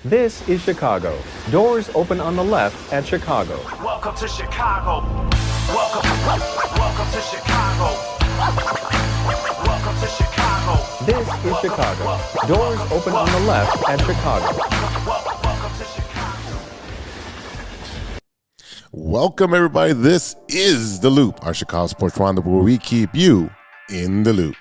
This is Chicago. Doors open on the left at Chicago. Welcome to Chicago. Welcome to Chicago. Welcome to Chicago. This is Chicago. Doors open on the left at Chicago. Welcome to Chicago. Welcome, everybody. This is The Loop, our Chicago sports roundup where we keep you in the loop.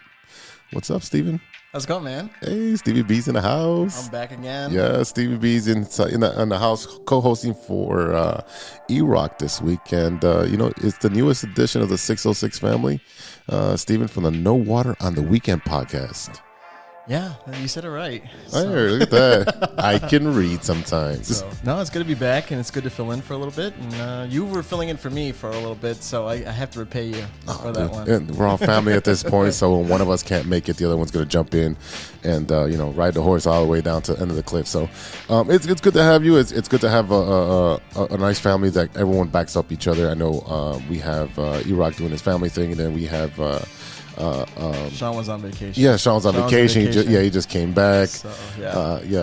What's up, Steven? How's it going, man? Hey, Stevie B's in the house. I'm back again. Yeah, Stevie B's in the house co-hosting for E-Roc this week. And, it's the newest edition of the 606 family. Steven from the No Water on the Weekend podcast. Yeah, you said it right. Hey, look at that. I can read sometimes. No, it's good to be back, and it's good to fill in for a little bit. And you were filling in for me for a little bit, so I have to repay you for that one. And we're all family at this point, so when one of us can't make it, the other one's going to jump in and, ride the horse all the way down to the end of the cliff. So it's good to have you. It's good to have a nice family that everyone backs up each other. I know we have E-Roc doing his family thing, and then we have... Sean was on vacation. Yeah, Sean's on vacation. He just came back. So,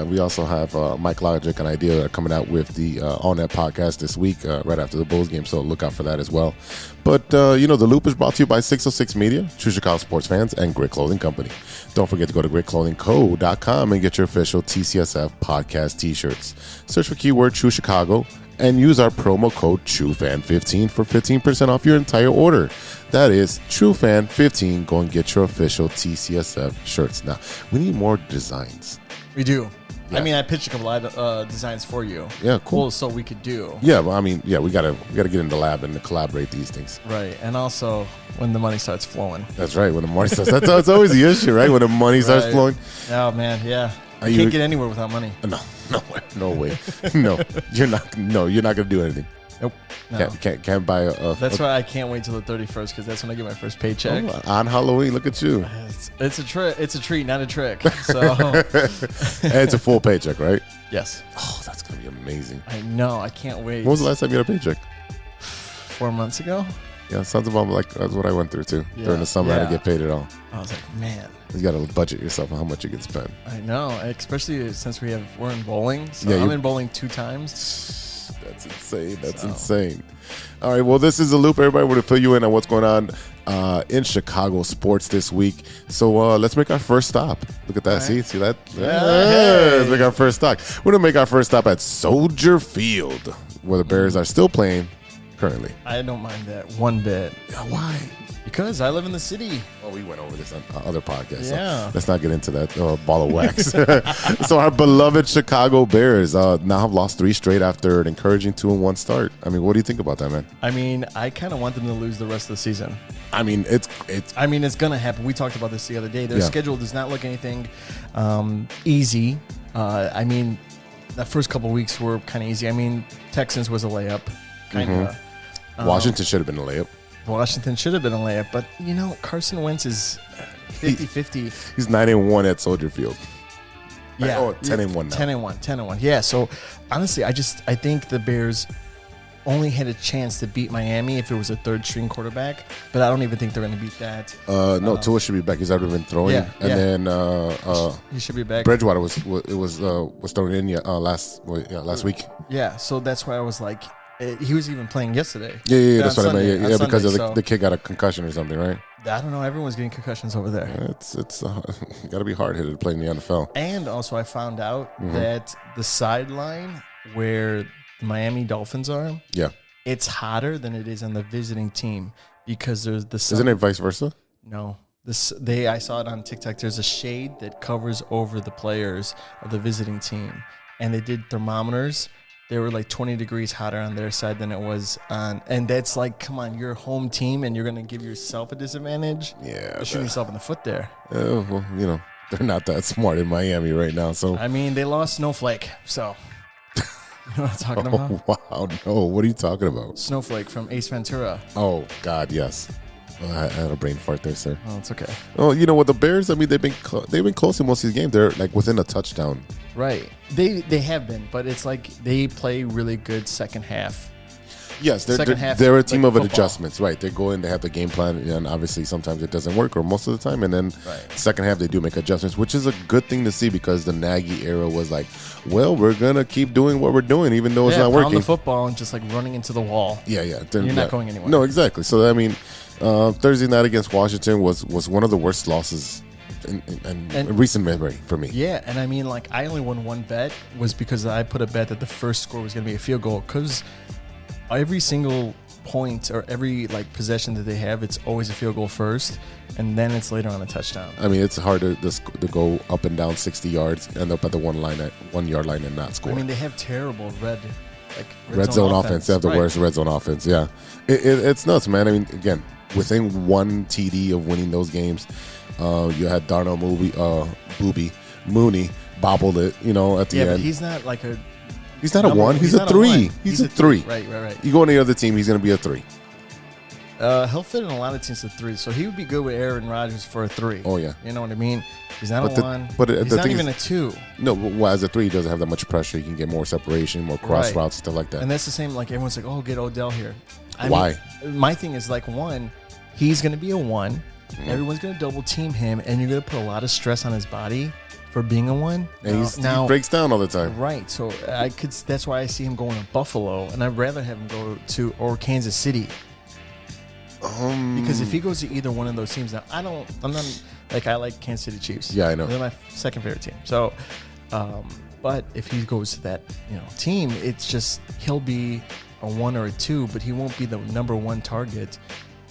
we also have Mike Logic and Idea coming out with the On Net podcast this week, right after the Bulls game. So look out for that as well. But, The Loop is brought to you by 606 Media, True Chicago Sports Fans, and Grit Clothing Company. Don't forget to go to gritclothingco.com and get your official TCSF podcast t-shirts. Search for keyword True Chicago and use our promo code TrueFan15 for 15% off your entire order. That is TrueFan15. Go and get your official TCSF shirts. Now, we need more designs. We do. Yeah. I mean, I pitched a couple of designs for you. Yeah, cool. So we could do. Yeah, well, we gotta get in the lab and collaborate these things. Right, and also when the money starts flowing. That's right. When the money starts, that's always the issue, right? When the money starts flowing. Oh man, yeah. You can't get anywhere without money. No way. No, you're not. No, you're not gonna do anything. Nope. No. Can't buy a. That's why I can't wait till the 31st because that's when I get my first paycheck. On Halloween, look at you. It's a trick. It's a treat, not a trick. So. And it's a full paycheck, right? Yes. Oh, that's gonna be amazing. I know. I can't wait. When was the last time you got a paycheck? 4 months ago. Yeah, sounds about like that's what I went through too. During the summer, I had to get paid it all. I was like, man. You got to budget yourself on how much you can spend. I know, especially since we're in bowling. So yeah, I'm in bowling 2 times. That's insane. That's insane. All right, well, this is The Loop, everybody. We're going to fill you in on what's going on in Chicago sports this week. So let's make our first stop. Look at that. Right. See that? Yeah. Let's make our first stop. We're going to make our first stop at Soldier Field, where the Bears are still playing currently. I don't mind that one bit. Yeah, why? Because I live in the city. Oh, we went over this on other podcasts. Yeah. So let's not get into that ball of wax. So our beloved Chicago Bears now have lost 3 straight after an encouraging 2-1 start. I mean, what do you think about that, man? I mean, I kind of want them to lose the rest of the season. I mean, it's going to happen. We talked about this the other day. Their schedule does not look anything easy. I mean, the first couple of weeks were kind of easy. I mean, Texans was a layup. Kind of. Washington should have been a layup. Washington should have been a layup, but, Carson Wentz is 50-50. He's 9-1 at Soldier Field. Yeah. 10-1 now. 10-1. Yeah, so, honestly, I think the Bears only had a chance to beat Miami if it was a third-string quarterback, but I don't even think they're going to beat that. No, Tua should be back. He's already been throwing. Yeah, and then he should be back. Bridgewater was thrown in last week. Yeah, so that's why I was like, he was even playing yesterday. Yeah, that's what I meant. Yeah, because the kid got a concussion or something, right? I don't know. Everyone's getting concussions over there. Yeah, it's got to be hard-headed to play in the NFL. And also, I found out that the sideline where the Miami Dolphins are, it's hotter than it is on the visiting team because there's the sun. Isn't it vice versa? No. I saw it on TikTok. There's a shade that covers over the players of the visiting team, and they did thermometers. They were like 20 degrees hotter on their side than it was on. And that's like, come on, you're a home team and you're going to give yourself a disadvantage? Yeah. You're shooting yourself in the foot there. Well, they're not that smart in Miami right now. So I mean, they lost Snowflake. So, you know what I'm talking about? Oh, wow. No. What are you talking about? Snowflake from Ace Ventura. Oh, God, yes. I had a brain fart there, sir. Oh, it's okay. Oh, you know what? The Bears, I mean, they've been close in most of these games. They're like within a touchdown. Right. They have been, but it's like they play really good second half. Yes, second half, they're a team like of football. adjustments, right? They go in, they have the game plan, and obviously sometimes it doesn't work, or most of the time, and then second half they do make adjustments, which is a good thing to see because the Nagy era was like, well, we're gonna keep doing what we're doing, even though it's not pound working. the football and just like running into the wall. Yeah. You're not going anywhere. No, exactly. So I mean, Thursday night against Washington was one of the worst losses in recent memory for me. Yeah, and I mean, like, I only won one bet was because I put a bet that the first score was going to be a field goal because every single point or every like possession that they have, it's always a field goal first, and then it's later on a touchdown. I mean, it's hard to go up and down 60 yards, end up at the 1 yard line and not score. I mean, they have terrible red zone offense. They have the worst red zone offense. Yeah, it's nuts, man. I mean, again, within one TD of winning those games, you had Darnell Mooney bobbled it, at the end. But he's not like a. He's not a one. He's a three. He's a three. Right. You go on the other team, he's going to be a three. He'll fit in a lot of teams at three, so he would be good with Aaron Rodgers for a three. Oh yeah, you know what I mean. He's not a one. But he's not even a two. No, well, as a three, he doesn't have that much pressure. He can get more separation, more cross routes, stuff like that. And that's the same. Like everyone's like, "Oh, get Odell here." Why? My thing is like one. He's going to be a one. Everyone's going to double team him, and you're going to put a lot of stress on his body for being a one. And he breaks down all the time. Right. So that's why I see him going to Buffalo, and I'd rather have him go to or Kansas City. Because if he goes to either one of those teams, now I'm not like I like Kansas City Chiefs. Yeah, I know. They're my second favorite team. So, but if he goes to that team, it's just he'll be a one or a two, but he won't be the number one target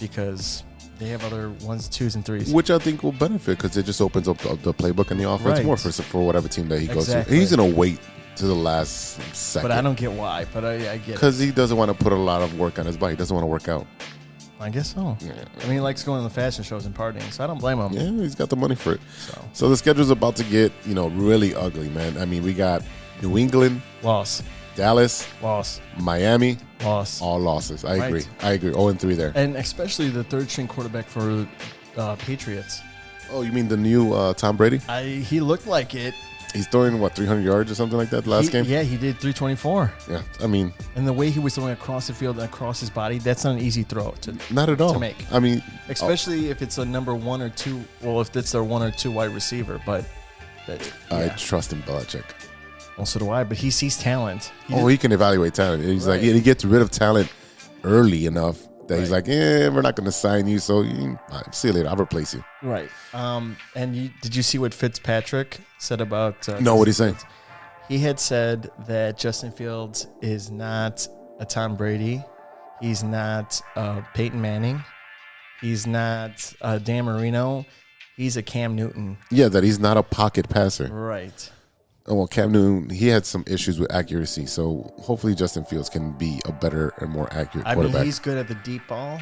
because they have other ones, twos, and threes. Which I think will benefit because it just opens up the playbook and the offense more for whatever team that he goes to. He's going to wait to the last second. But I don't get why, but I get it. Because he doesn't want to put a lot of work on his body. He doesn't want to work out. I guess so. Yeah. I mean, he likes going to the fashion shows and partying, so I don't blame him. Yeah, he's got the money for it. So the schedule's about to get, really ugly, man. I mean, we got New England. Loss. Dallas. Loss. Miami. Loss. All losses. I agree. 0-3 there. And especially the third-string quarterback for Patriots. Oh, you mean the new Tom Brady? He looked like it. He's throwing, 300 yards or something like that last game? Yeah, he did 324. Yeah, I mean. And the way he was throwing across the field and across his body, that's not an easy throw not at all. To make. I mean. Especially if it's a number one or two, well, if it's their one or two wide receiver. But I trust in Belichick. Well, so do I, but he sees talent. He can evaluate talent. He's like, he gets rid of talent early enough that he's like, we're not going to sign you, so see you later. I'll replace you. Right. And did you see what Fitzpatrick said about? No, what did he say? He had said that Justin Fields is not a Tom Brady. He's not Peyton Manning. He's not Dan Marino. He's a Cam Newton. Yeah, that he's not a pocket passer. Right. Oh, well, Cam Newton, he had some issues with accuracy, so hopefully Justin Fields can be a better and more accurate quarterback. I mean, he's good at the deep ball,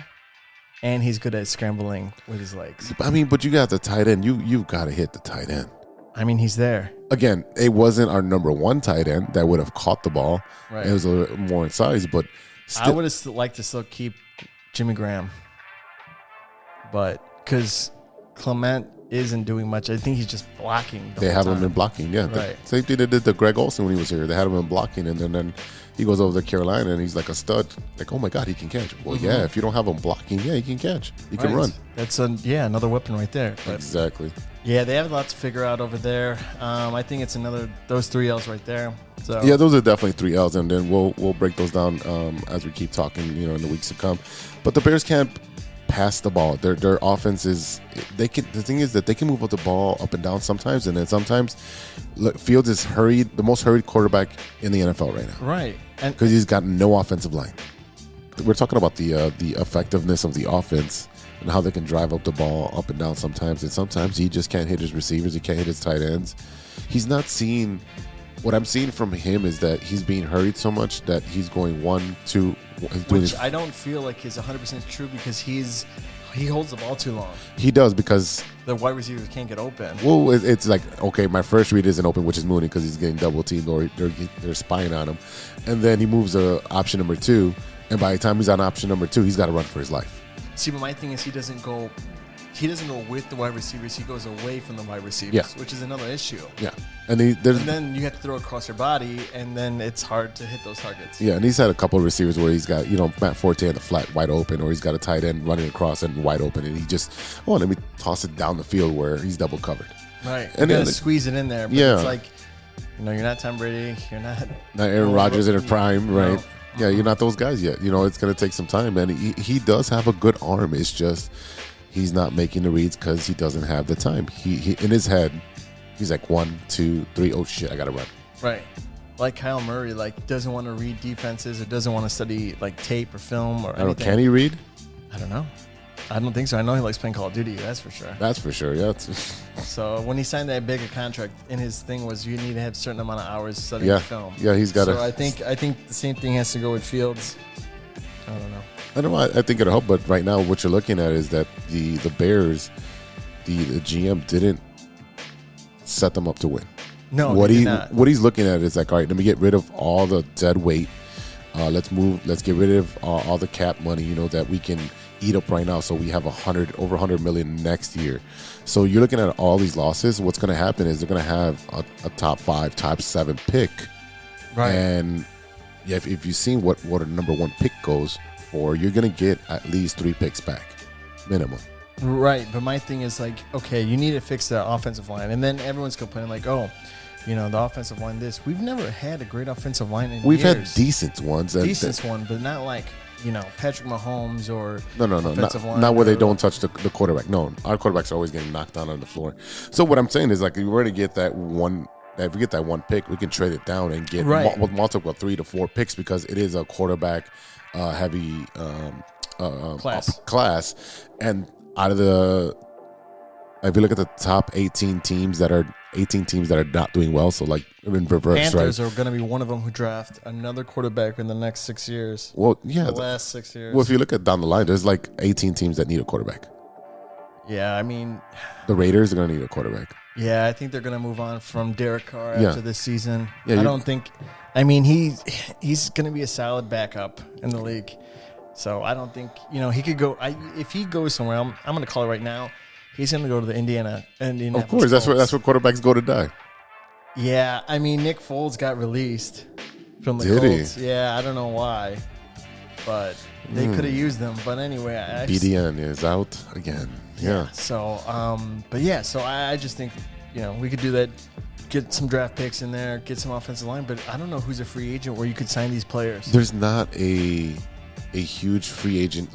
and he's good at scrambling with his legs. I mean, but you got the tight end. You've got to hit the tight end. I mean, he's there. Again, it wasn't our number one tight end that would have caught the ball. Right. It was a little more in size, but still. I would have liked to still keep Jimmy Graham, but because Clement isn't doing much. I think he's just blocking. They have him been blocking, yeah. Right. Same thing they did to Greg Olsen when he was here. They had him in blocking, and then he goes over to Carolina, and he's like a stud. Like, oh my God, he can catch. Well, yeah, if you don't have him blocking, he can catch. He can run. That's another weapon right there. But exactly. Yeah, they have a lot to figure out over there. I think it's those 3 L's right there. So yeah, those are definitely 3 L's, and then we'll break those down as we keep talking, in the weeks to come. But the Bears can't pass the ball. Their offense is the thing is that they can move up the ball up and down sometimes, and then sometimes Fields is the most hurried quarterback in the NFL right now. Right, because he's got no offensive line. We're talking about the effectiveness of the offense and how they can drive up the ball up and down sometimes, and sometimes he just can't hit his receivers. He can't hit his tight ends. He's not seeing. What I'm seeing from him is that he's being hurried so much that he's going 1, 2. Which I don't feel like is 100% true because he holds the ball too long. He does because the wide receivers can't get open. Well, it's like, okay, my first read isn't open, which is Mooney because he's getting double teamed or they're spying on him, and then he moves to option number 2, and by the time he's on option number 2, he's got to run for his life. See, but my thing is he doesn't go he doesn't go with the wide receivers. He goes away from the wide receivers, Yeah. which is another issue. Yeah, and And then you have to throw across your body, and then it's hard to hit those targets. yeah, and he's had a couple of receivers where he's got Matt Forte in the flat wide open, or he's got a tight end running across and wide open, and he just let me toss it down the field where he's double covered. Right. And You then gotta squeeze it in there. But Yeah. it's like, you're not Tom Brady. You're not Aaron Rodgers in his prime, right? No. Yeah, you're not those guys yet. It's going to take some time, and he does have a good arm. It's just he's not making the reads because he doesn't have the time. He in his head, he's like 1, 2, 3. Oh shit, I got to run. Right. Like Kyle Murray, doesn't want to read defenses or doesn't want to study tape or film or I don't know. anything. Can he read? I don't know. I don't think so. I know he likes playing Call of Duty. That's for sure. That's for sure. Yeah. So when he signed that bigger contract, in his thing was you need to have a certain amount of hours studying Yeah. film. Yeah, he's got So to. I think the same thing has to go with Fields. I don't know. I don't know. I think it'll help, but right now what you're looking at is that the Bears, the GM didn't set them up to win. No, what they he did not. what he's looking at is all right, let me get rid of all the dead weight. Let's get rid of all the cap money, that we can eat up right now. So we have over 100 million next year. So you're looking at all these losses. What's going to happen is they're going to have a top 5, top 7 pick. Right. And yeah, if you've seen what a number 1 pick goes for, you're going to get at least 3 picks back, minimum. Right, but my thing is okay, you need to fix the offensive line, and then everyone's complaining the offensive line. We've never had a great offensive line in We've years. had decent ones. Decent one, but not Patrick Mahomes or No. offensive line Not where they or- don't touch the quarterback. No, our quarterbacks are always getting knocked down on the floor. So what I'm saying is if we were to get that one. If we get that 1 pick, we can trade it down and get Right. multiple 3 to 4 picks because it is a quarterback heavy class. And out of if you look at the top 18 teams that are not doing well, so in reverse, Panthers right? are going to be one of them who draft another quarterback in the next 6 years. Well, yeah. The last 6 years. Well, if you look at down the line, there's 18 teams that need a quarterback. Yeah, I mean, The Raiders are going to need a quarterback. yeah, I think they're going to move on from Derek Carr Yeah. after this season. Yeah, I don't think. I mean, he's going to be a solid backup in the league. So I don't think he could go. If he goes somewhere, I'm going to call it right now. He's going to go to the Indianapolis Of course, that's where quarterbacks go to die. Yeah, I mean, Nick Foles got released from the Did he? Colts. Yeah, I don't know why, but they could have used them. But anyway, BDN is out again. Yeah. So, so I just think we could do that. Get some draft picks in there, get some offensive line, but I don't know who's a free agent where you could sign these players. There's not a huge free agent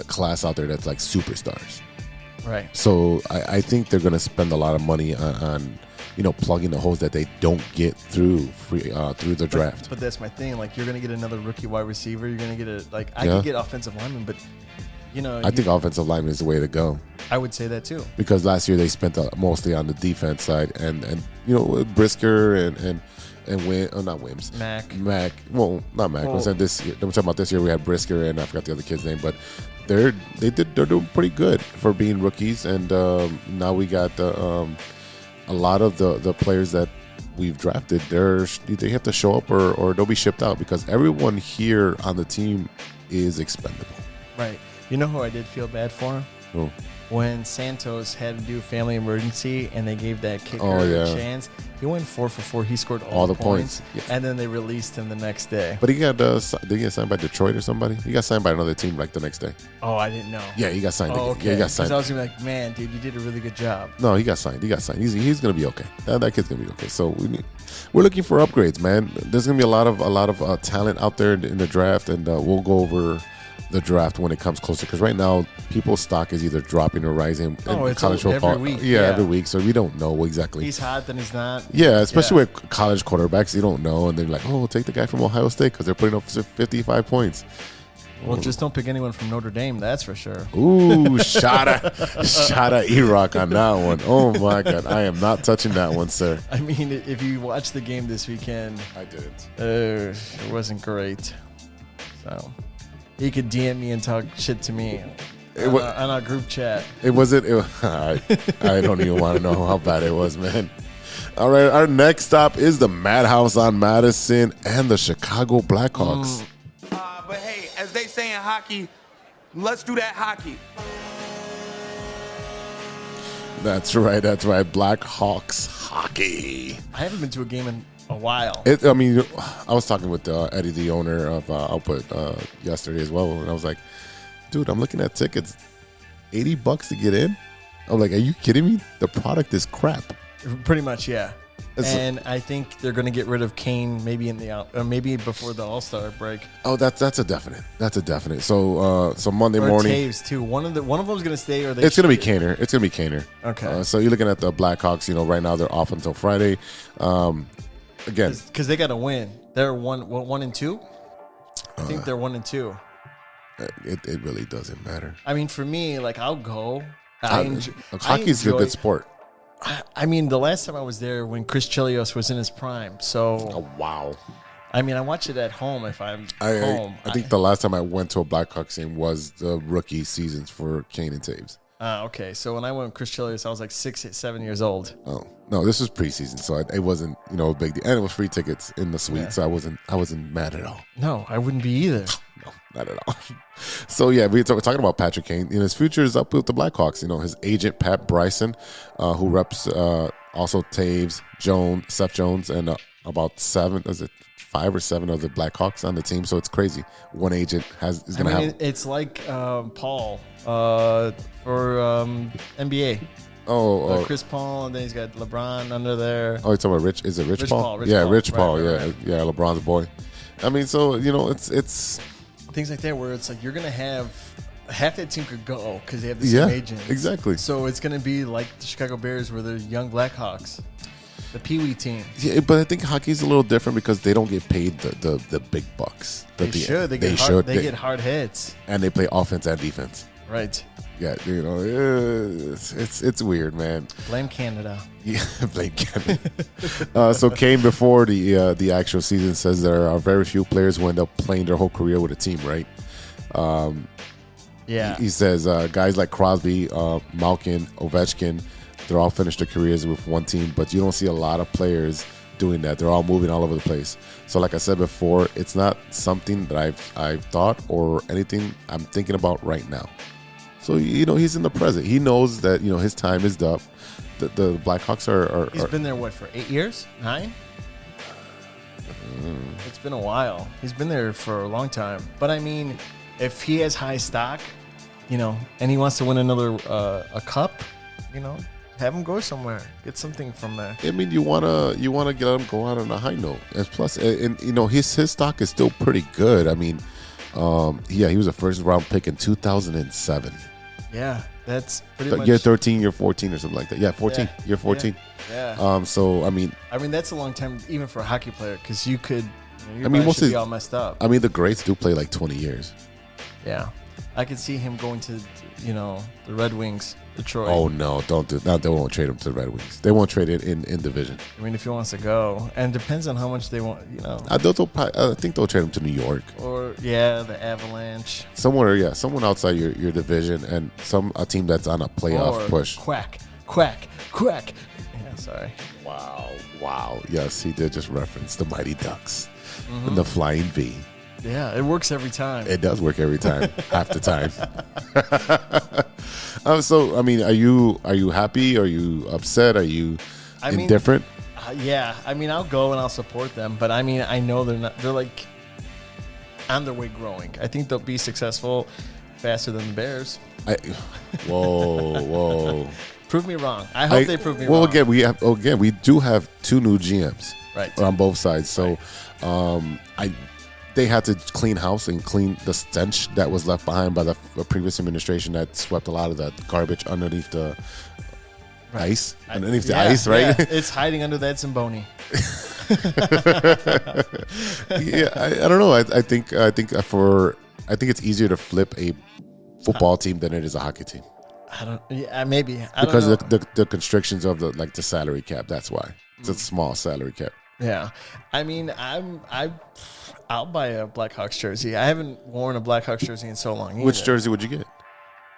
class out there that's like superstars. Right. So I think they're going to spend a lot of money on plugging the holes that they don't get through the draft. But that's my thing. You're going to get another rookie wide receiver. You're going to get I Yeah. could get offensive linemen, but I think offensive lineman is the way to go I would say that too. because last year they spent mostly on the defense side and Brisker and not Wims. Mac. Well, not Mac. Well- I'm talking about this year. We had Brisker and I forgot the other kid's name, but they're doing pretty good for being rookies. And now we got a lot of the players that we've drafted. They have to show up or they'll be shipped out because everyone here on the team is expendable. Right. You know who I did feel bad for? Who? When Santos had to do family emergency and they gave that kicker Oh, yeah. a chance. He went 4 for 4. He scored All all the points. Yeah. And then they released him the next day. But he got did he get signed by Detroit or somebody? He got signed by another team the next day. Oh, I didn't know. Yeah, he got signed. Oh, okay. Yeah, he got 'Cause signed. I was going to be like, man, dude, you did a really good job. No, he got signed. He's going to be okay. That kid's going to be okay. So we're looking for upgrades, man. There's going to be a lot of talent out there in the draft, and we'll go over the draft when it comes closer. Because right now, people's stock is either dropping or rising. Oh, in it's college every football. week. Yeah, Yeah. every week. So we don't know exactly. He's hot, then he's not. Yeah, especially Yeah. with college quarterbacks, you don't know, and they're like, "Oh, take the guy from Ohio State because they're putting up 55 points." Well, just don't pick anyone from Notre Dame, that's for sure. Ooh, shot at E-Roc on that one. Oh my God, I am not touching that one, sir. I mean, if you watch the game this weekend, I didn't. it wasn't great. So he could DM me and talk shit to me on our group chat. I don't even want to know how bad it was, man. All right, our next stop is the Madhouse on Madison and the Chicago Blackhawks. But hey, as they say in hockey, let's do that hockey. That's right. That's right. Blackhawks hockey. I haven't been to a game in a while. I was talking with Eddie, the owner of Output, yesterday as well, and I was like, dude, I'm looking at tickets, $80 to get in. I'm like, are you kidding me? The product is crap. Pretty much, yeah. And I think they're going to get rid of Kane maybe maybe before the All-Star break. Oh, that's a definite. That's a definite. So Monday morning, Taves too. One of them's going to stay, or it's going to be Kaner. It's going to be Kaner. Okay. So you're looking at the Blackhawks. Right now they're off until Friday. Again, because they got to win. They're 1-2. I think they're 1-2. It really doesn't matter. I mean, for me, like I'll go. Hockey's a good sport. I mean, the last time I was there when Chris Chelios was in his prime. So, oh, wow. I mean, I watch it at home if I'm home. I think the last time I went to a Blackhawks game was the rookie seasons for Kane and Taves. Okay. So when I went with Chris Chelios, I was like 7 years old. Oh, no, this was preseason, so it wasn't, a big deal. And it was free tickets in the suite, so I wasn't mad at all. No, I wouldn't be either. No, not at all. So, yeah, we're talking about Patrick Kane. His future is up with the Blackhawks. His agent, Pat Bryson, who reps also Taves, Seth Jones, and about 5 or 7 of the Blackhawks on the team. So it's crazy. One agent is going to have. It's like Paul for NBA. Chris Paul, and then he's got LeBron under there. Oh, you're talking about Rich? Is it Rich Paul? Rich Paul. Rich Paul. Right. Yeah, LeBron's boy. I mean, so it's things like that where it's like you're gonna have half that team could go because they have the same agents. Exactly. So it's gonna be like the Chicago Bears where they're young Blackhawks, the Pee Wee team. Yeah, but I think hockey's a little different because they don't get paid the big bucks. They get hard hits, and they play offense and defense. Right. Yeah, it's weird, man. Blame Canada. Yeah, blame Canada. So Kane, before the actual season, says there are very few players who end up playing their whole career with a team, right? Yeah. He says guys like Crosby, Malkin, Ovechkin, they're all finished their careers with one team, but you don't see a lot of players doing that. They're all moving all over the place. So like I said before, it's not something that I've thought or anything I'm thinking about right now. So, he's in the present. He knows that, his time is up. The Blackhawks are... He's been there, for 8 years? 9? It's been a while. He's been there for a long time. But, I mean, if he has high stock, and he wants to win another a cup, have him go somewhere. Get something from there. I mean, you wanna get him go out on a high note. And plus, his stock is still pretty good. I mean, he was a first-round pick in 2007. Yeah, that's pretty much... Year 13, year 14 or something like that. Yeah, 14. Yeah. Year 14. Yeah. So, I mean... that's a long time, even for a hockey player, because you could... your body should be all messed up. I mean, the greats do play like 20 years. Yeah. I could see him going to, the Red Wings, Detroit. Oh, no, don't do that. They won't trade him to the Red Wings. They won't trade it in division. I mean, if he wants to go. And it depends on how much they want, I think they'll trade him to New York. Or, the Avalanche. Someone outside your division and a team that's on a playoff push. Quack. Yeah, sorry. Wow. Yes, he did just reference the Mighty Ducks and the Flying V. Yeah, it works every time. It does work every time, half the time. So, I mean, are you happy? Are you upset? Are you indifferent? Yeah, I mean, I'll go and I'll support them, but I mean, I know they're like on their way growing. I think they'll be successful faster than the Bears. Whoa. Prove me wrong. I hope they prove me wrong. Well, we do have 2 new GMs, right, on both sides. So, they had to clean house and clean the stench that was left behind by the previous administration that swept a lot of that garbage underneath the ice. Underneath the ice, right? Yeah. It's hiding under that Zamboni. I don't know. I think it's easier to flip a football team than it is a hockey team. Maybe. Because the constrictions of the salary cap. That's why it's a small salary cap. Yeah, I mean, I'll buy a Blackhawks jersey. I haven't worn a Blackhawks jersey in so long. Which jersey would you get?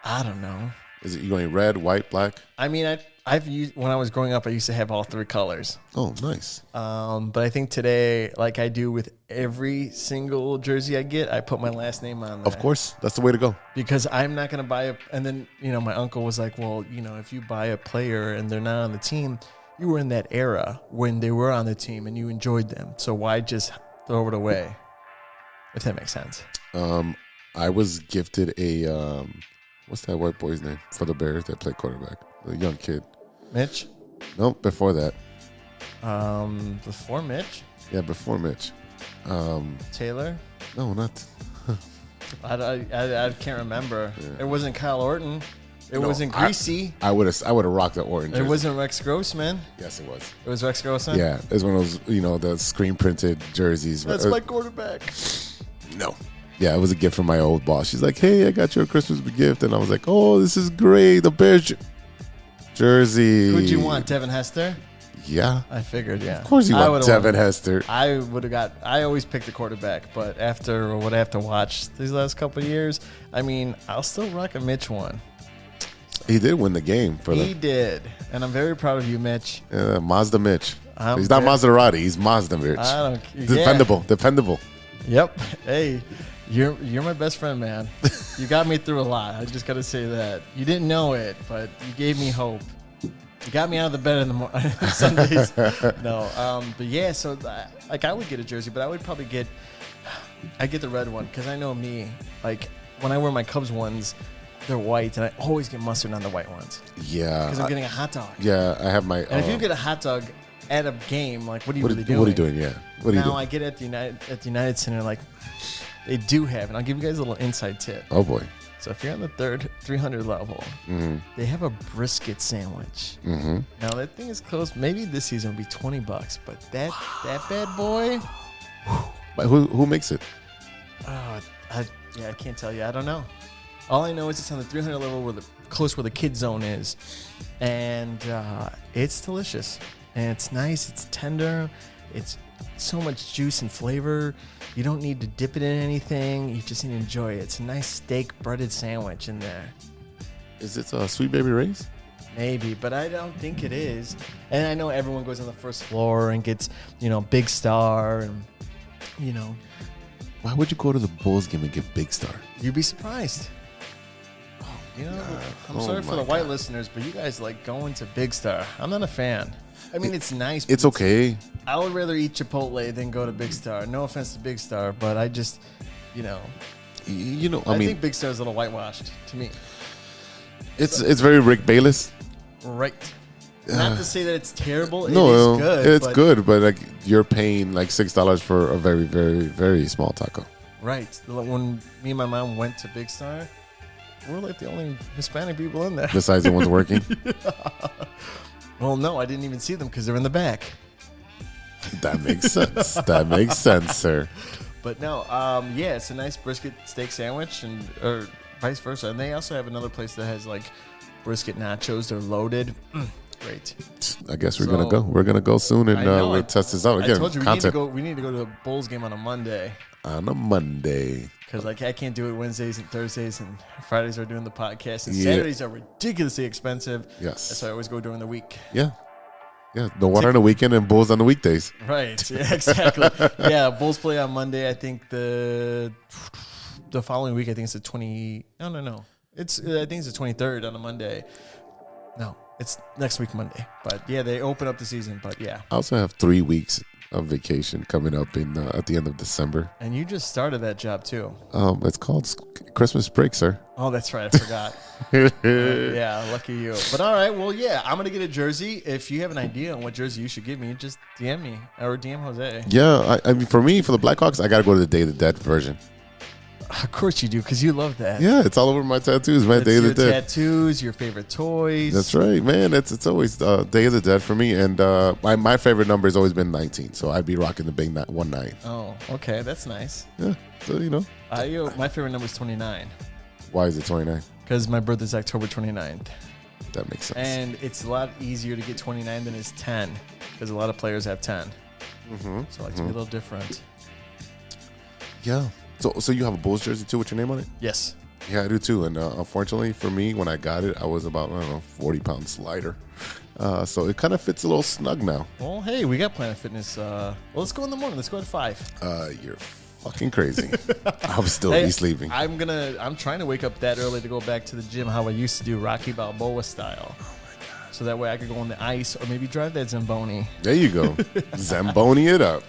I don't know. Is it you going red, white, black? I mean, when I was growing up, I used to have all 3 colors. Oh, nice. But I think today, like I do with every single jersey I get, I put my last name on there. Of course, that's the way to go. Because I'm not going to buy and then, my uncle was like, well, if you buy a player and they're not on the team, you were in that era when they were on the team and you enjoyed them. So why just throw it away? If that makes sense. I was gifted a, what's that white boy's name for the Bears that played quarterback? The young kid. Mitch? Nope, before that. Before Mitch? Yeah, before Mitch. Taylor? No, not. I can't remember. Yeah. It wasn't Kyle Orton. It wasn't Greasy. I would have rocked the Orton jersey. It wasn't Rex Grossman. Yes, it was. It was Rex Grossman? Yeah, it was one of those, the screen printed jerseys. That's my quarterback. No. Yeah, it was a gift from my old boss. She's like, hey, I got you a Christmas gift. And I was like, oh, this is great. The Bears jersey. Who'd you want, Devin Hester? Yeah. I figured, yeah. Of course you want Devin Hester. I always pick the quarterback, but after what I have to watch these last couple of years, I'll still rock a Mitch one. He did win the game for them. He did. And I'm very proud of you, Mitch. Mazda Mitch. He's not Maserati. He's Mazda Mitch. Dependable. Yep. Hey, you're my best friend, man. You got me through a lot. I just got to say that. You didn't know it, but you gave me hope. You got me out of the bed in the Sundays. No. But yeah, so I would get a jersey, but I would probably get the red one because I know me. Like when I wear my Cubs ones, they're white, and I always get mustard on the white ones. Yeah. Because I'm getting a hot dog. Yeah, I have my. And if you get a hot dog at a game, like, what are you really doing? What are you doing? Yeah. What are you doing? Now I get it at the United Center, like, they do have, and I'll give you guys a little inside tip. Oh, boy. So if you're on the 300 level, they have a brisket sandwich. Mm-hmm. Now, that thing is close. Maybe this season will be $20, but that bad boy. But who makes it? I can't tell you. I don't know. All I know is it's on the 300 level close where the kid zone is. And it's delicious. And it's nice. It's tender. It's so much juice and flavor. You don't need to dip it in anything. You just need to enjoy it. It's a nice steak breaded sandwich in there. Is it Sweet Baby Ray's? Maybe, but I don't think it is. And I know everyone goes on the first floor and gets, Big Star and, Why would you go to the Bulls game and get Big Star? You'd be surprised. I'm sorry for the white listeners, but you guys like going to Big Star. I'm not a fan. It's nice. It's okay. I would rather eat Chipotle than go to Big Star. No offense to Big Star, but I just, I think Big Star is a little whitewashed to me. It's very Rick Bayless. Right. Not to say that it's terrible. No, it is good. It's good, but like you're paying like $6 for a very, very, very small taco. Right. When me and my mom went to Big Star, we're like the only Hispanic people in there. Besides the ones working? Well, no, I didn't even see them because they're in the back. That makes sense. That makes sense, sir. But no, it's a nice brisket steak sandwich or vice versa. And they also have another place that has like brisket nachos. They're loaded. Great. I guess we're gonna go. We're gonna go soon and we'll test this out again. I told you we need to go to a Bulls game on a Monday. On a Monday. Because I can't do it Wednesdays and Thursdays, and Fridays are doing the podcast, and Saturdays are ridiculously expensive. Yes. That's why I always go during the week. Yeah. Yeah. The water on the weekend and Bulls on the weekdays. Right. Yeah, exactly. Yeah. Bulls play on Monday. I think the following week, I think it's the 20. No. I think it's the 23rd on a Monday. No, it's next week Monday. But yeah, they open up the season. But yeah. I also have 3 weeks of vacation coming up at the end of December. And you just started that job too. It's called Christmas break, sir. Oh, that's right. I forgot. Yeah, lucky you. But all right, well, yeah, I'm going to get a jersey. If you have an idea on what jersey you should give me, just DM me or DM Jose. Yeah, I mean, for me, for the Blackhawks, I got to go to the Day of the Dead version. Of course you do, because you love that. Yeah, it's all over my tattoos, man. Day of the Dead. Tattoos, your favorite toys. That's right, man. It's always Day of the Dead for me. And my favorite number has always been 19, so I'd be rocking the big 19. Oh, okay. That's nice. Yeah, so, my favorite number is 29. Why is it 29? Because my birthday's October 29th. That makes sense. And it's a lot easier to get 29 than it's 10, because a lot of players have 10. Mm-hmm. So I like to be a little different. Yeah. So you have a Bulls jersey too with your name on it? Yes. Yeah, I do too. And unfortunately for me, when I got it, I was about, 40 pounds lighter. So it kind of fits a little snug now. Well, hey, we got Planet Fitness. Well, let's go in the morning. Let's go at 5. You're fucking crazy. I'll still be sleeping. I'm trying to wake up that early to go back to the gym how I used to do, Rocky Balboa style. So that way I could go on the ice or maybe drive that Zamboni. There you go. Zamboni it up.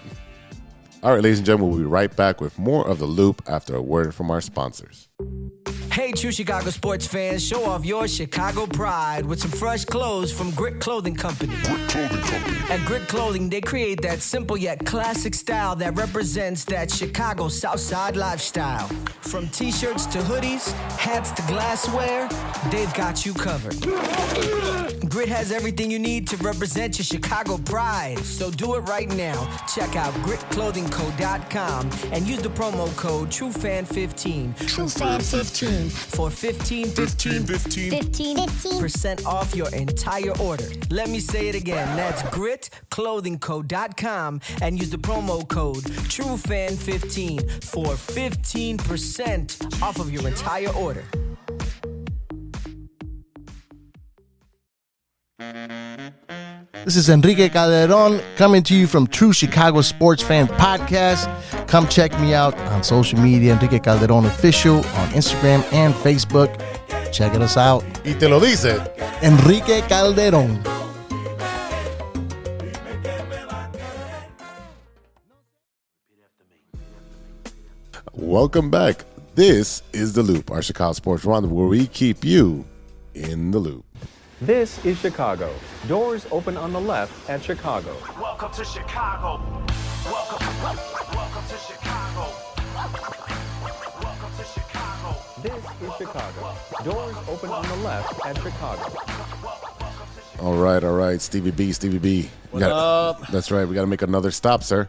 All right, ladies and gentlemen, we'll be right back with more of The Loop after a word from our sponsors. Hey, true Chicago sports fans, show off your Chicago pride with some fresh clothes from Grit Clothing Company. At Grit Clothing, they create that simple yet classic style that represents that Chicago Southside lifestyle. From t-shirts to hoodies, hats to glassware, they've got you covered. Grit has everything you need to represent your Chicago pride. So do it right now. Check out gritclothingco.com and use the promo code TrueFan15. TrueFan15. For 15% off your entire order. Let me say it again. That's gritclothingco.com and use the promo code TrueFan15 for 15% off of your entire order. This is Enrique Calderon coming to you from True Chicago Sports Fan Podcast. Come check me out on social media, Enrique Calderon Official on Instagram and Facebook. Check us out. Y te lo dice Enrique Calderon. Welcome back. This is The Loop, our Chicago Sports Roundup, where we keep you in the loop. This is Chicago. Doors open on the left at Chicago. Welcome to Chicago. Welcome to Chicago. Welcome to Chicago. This is Chicago. Doors open on the left at Chicago. All right. Stevie B. What up? That's right. We got to make another stop, sir.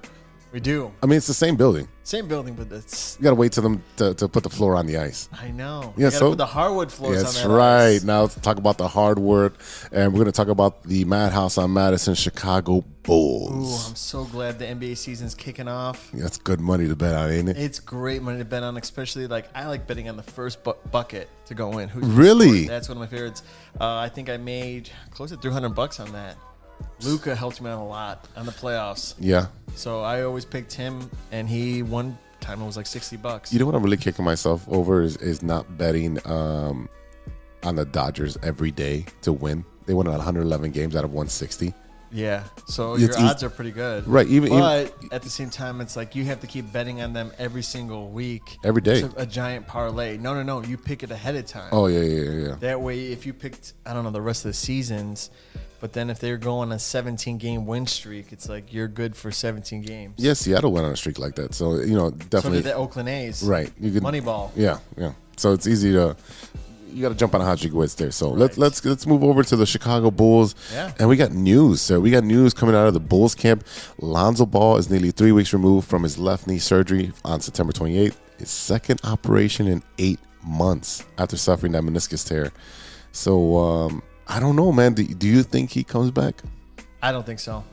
We do. I mean, it's the same building. Same building, but it's... You got to wait till them to put the floor on the ice. I know. Yeah, You gotta put the hardwood floors on that's that right. ice. Now let's talk about the hardwood, and we're going to talk about the Madhouse on Madison Chicago Bulls. Ooh, I'm so glad the NBA season's kicking off. That's good money to bet on, ain't it? It's great money to bet on, especially I like betting on the first bucket to go in. Who's Really? scored. That's one of my favorites. I think I made close to $300 on that. Luka helped me out a lot on the playoffs. Yeah. So I always picked him, and he one time it was like $60. You know what I'm really kicking myself over is not betting on the Dodgers every day to win. They won 111 games out of 160. Yeah. So It's your odds are pretty good. Right. But at the same time, it's like you have to keep betting on them every single week. Every day. It's a giant parlay. No. You pick it ahead of time. Oh, yeah. That way, if you picked, I don't know, the rest of the seasons, but then if they're going a 17-game win streak, it's like you're good for 17 games. Yeah, Seattle went on a streak like that. So, definitely. So did the Oakland A's. Right. You could, Moneyball. Yeah. So it's easy to... You got to jump on a hot streak with there. So let's move over to the Chicago Bulls. Yeah. And we got news, sir. We got news coming out of the Bulls camp. Lonzo Ball is nearly 3 weeks removed from his left knee surgery on September 28th. His second operation in 8 months after suffering that meniscus tear. So, I don't know, man. Do you think he comes back? I don't think so.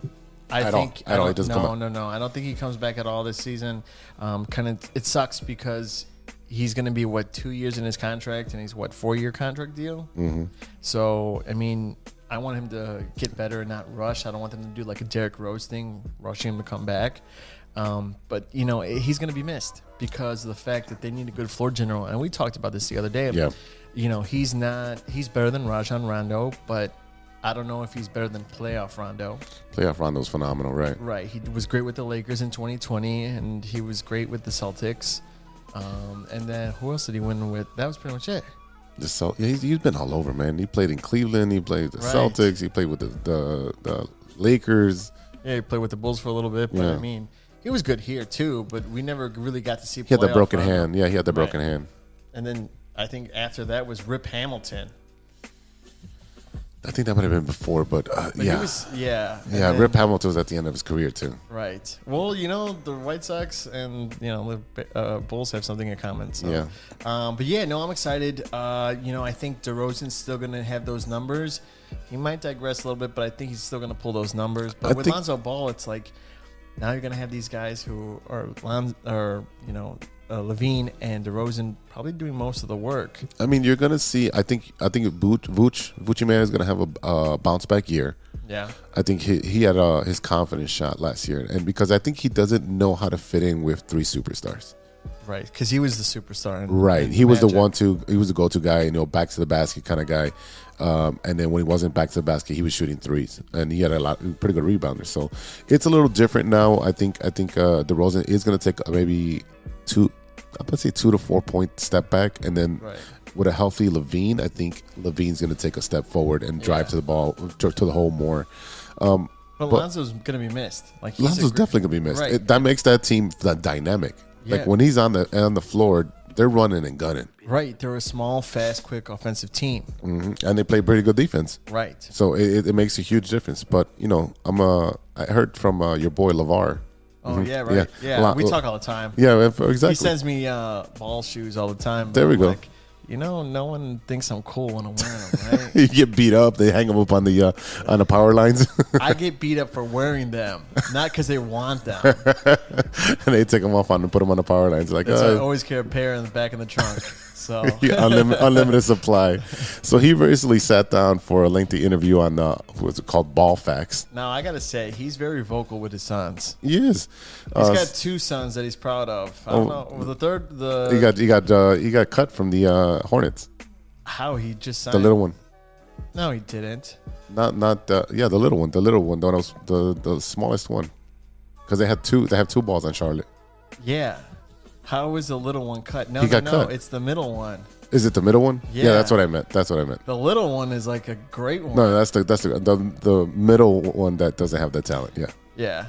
I No. I don't think he comes back at all this season. It sucks because he's going to be 2 years in his contract, and he's 4-year contract deal. Mm-hmm. So I mean, I want him to get better and not rush. I don't want them to do like a Derrick Rose thing, rushing him to come back. But he's going to be missed because of the fact that they need a good floor general, and we talked about this the other day. Yeah. He's better than Rajon Rondo, but I don't know if he's better than playoff Rondo. Playoff Rondo's phenomenal, right? Right. He was great with the Lakers in 2020, and he was great with the Celtics. And then who else did he win with? That was pretty much it. He's been all over, man. He played in Cleveland. He played with the Celtics. He played with the Lakers. Yeah, he played with the Bulls for a little bit, but Yeah. I mean, he was good here too. But we never really got to see. He had the playoff broken Rondo. hand. Yeah, he had the broken hand. And then I think after that was Rip Hamilton. I think that might have been before, but But yeah. he was, yeah. And Yeah, then- Rip Hamilton was at the end of his career, too. Right. Well, the White Sox and, the Bulls have something in common. So. Yeah. But yeah, no, I'm excited. I think DeRozan's still going to have those numbers. He might digress a little bit, but I think he's still going to pull those numbers. But with Lonzo Ball, it's like now you're going to have these guys who are, Levine and DeRozan probably doing most of the work. I mean, you're gonna see. I think Vucci Man is gonna have a bounce back year. Yeah. I think he had his confidence shot last year, and because I think he doesn't know how to fit in with 3 superstars. Right, because he was the superstar. Right, he was the he was the go-to guy, back to the basket kind of guy. And then when he wasn't back to the basket, he was shooting threes, and he had pretty good rebounders. So it's a little different now. I think DeRozan is going to take maybe 2 to 4 point step back, and then with a healthy Levine, I think Levine's going to take a step forward and drive to the ball to the hole more. But Lonzo's going to be missed. Like Lonzo's definitely going to be missed. Right. That makes that team dynamic. Yeah. Like when he's on the floor, they're running and gunning. Right, they're a small, fast, quick offensive team. Mm-hmm. And they play pretty good defense. Right. So it makes a huge difference. But I heard from your boy LeVar. Oh yeah, right. Yeah, we talk all the time. Yeah, exactly. He sends me ball shoes all the time. There we go. Like, no one thinks I'm cool when I'm wearing them, right? You get beat up. They hang them up on the power lines. I get beat up for wearing them, not because they want them. And they take them off and put them on the power lines. Like, I always carry a pair in the back of the trunk. So unlimited supply. So he recently sat down for a lengthy interview on what's it called, Ball Facts. Now I gotta say, he's very vocal with his sons. He is. He's got 2 sons that he's proud of. I don't know. The third, he got cut from the Hornets. How he just signed The little one. No, he didn't. Not the little one. The little one. That was the smallest one. Because they have 2 balls on Charlotte. Yeah. How was the little one cut? No, He got cut. It's the middle one. Is it the middle one? Yeah. That's what I meant. The little one is like a great one. No, that's the middle one that doesn't have the talent. Yeah. Yeah.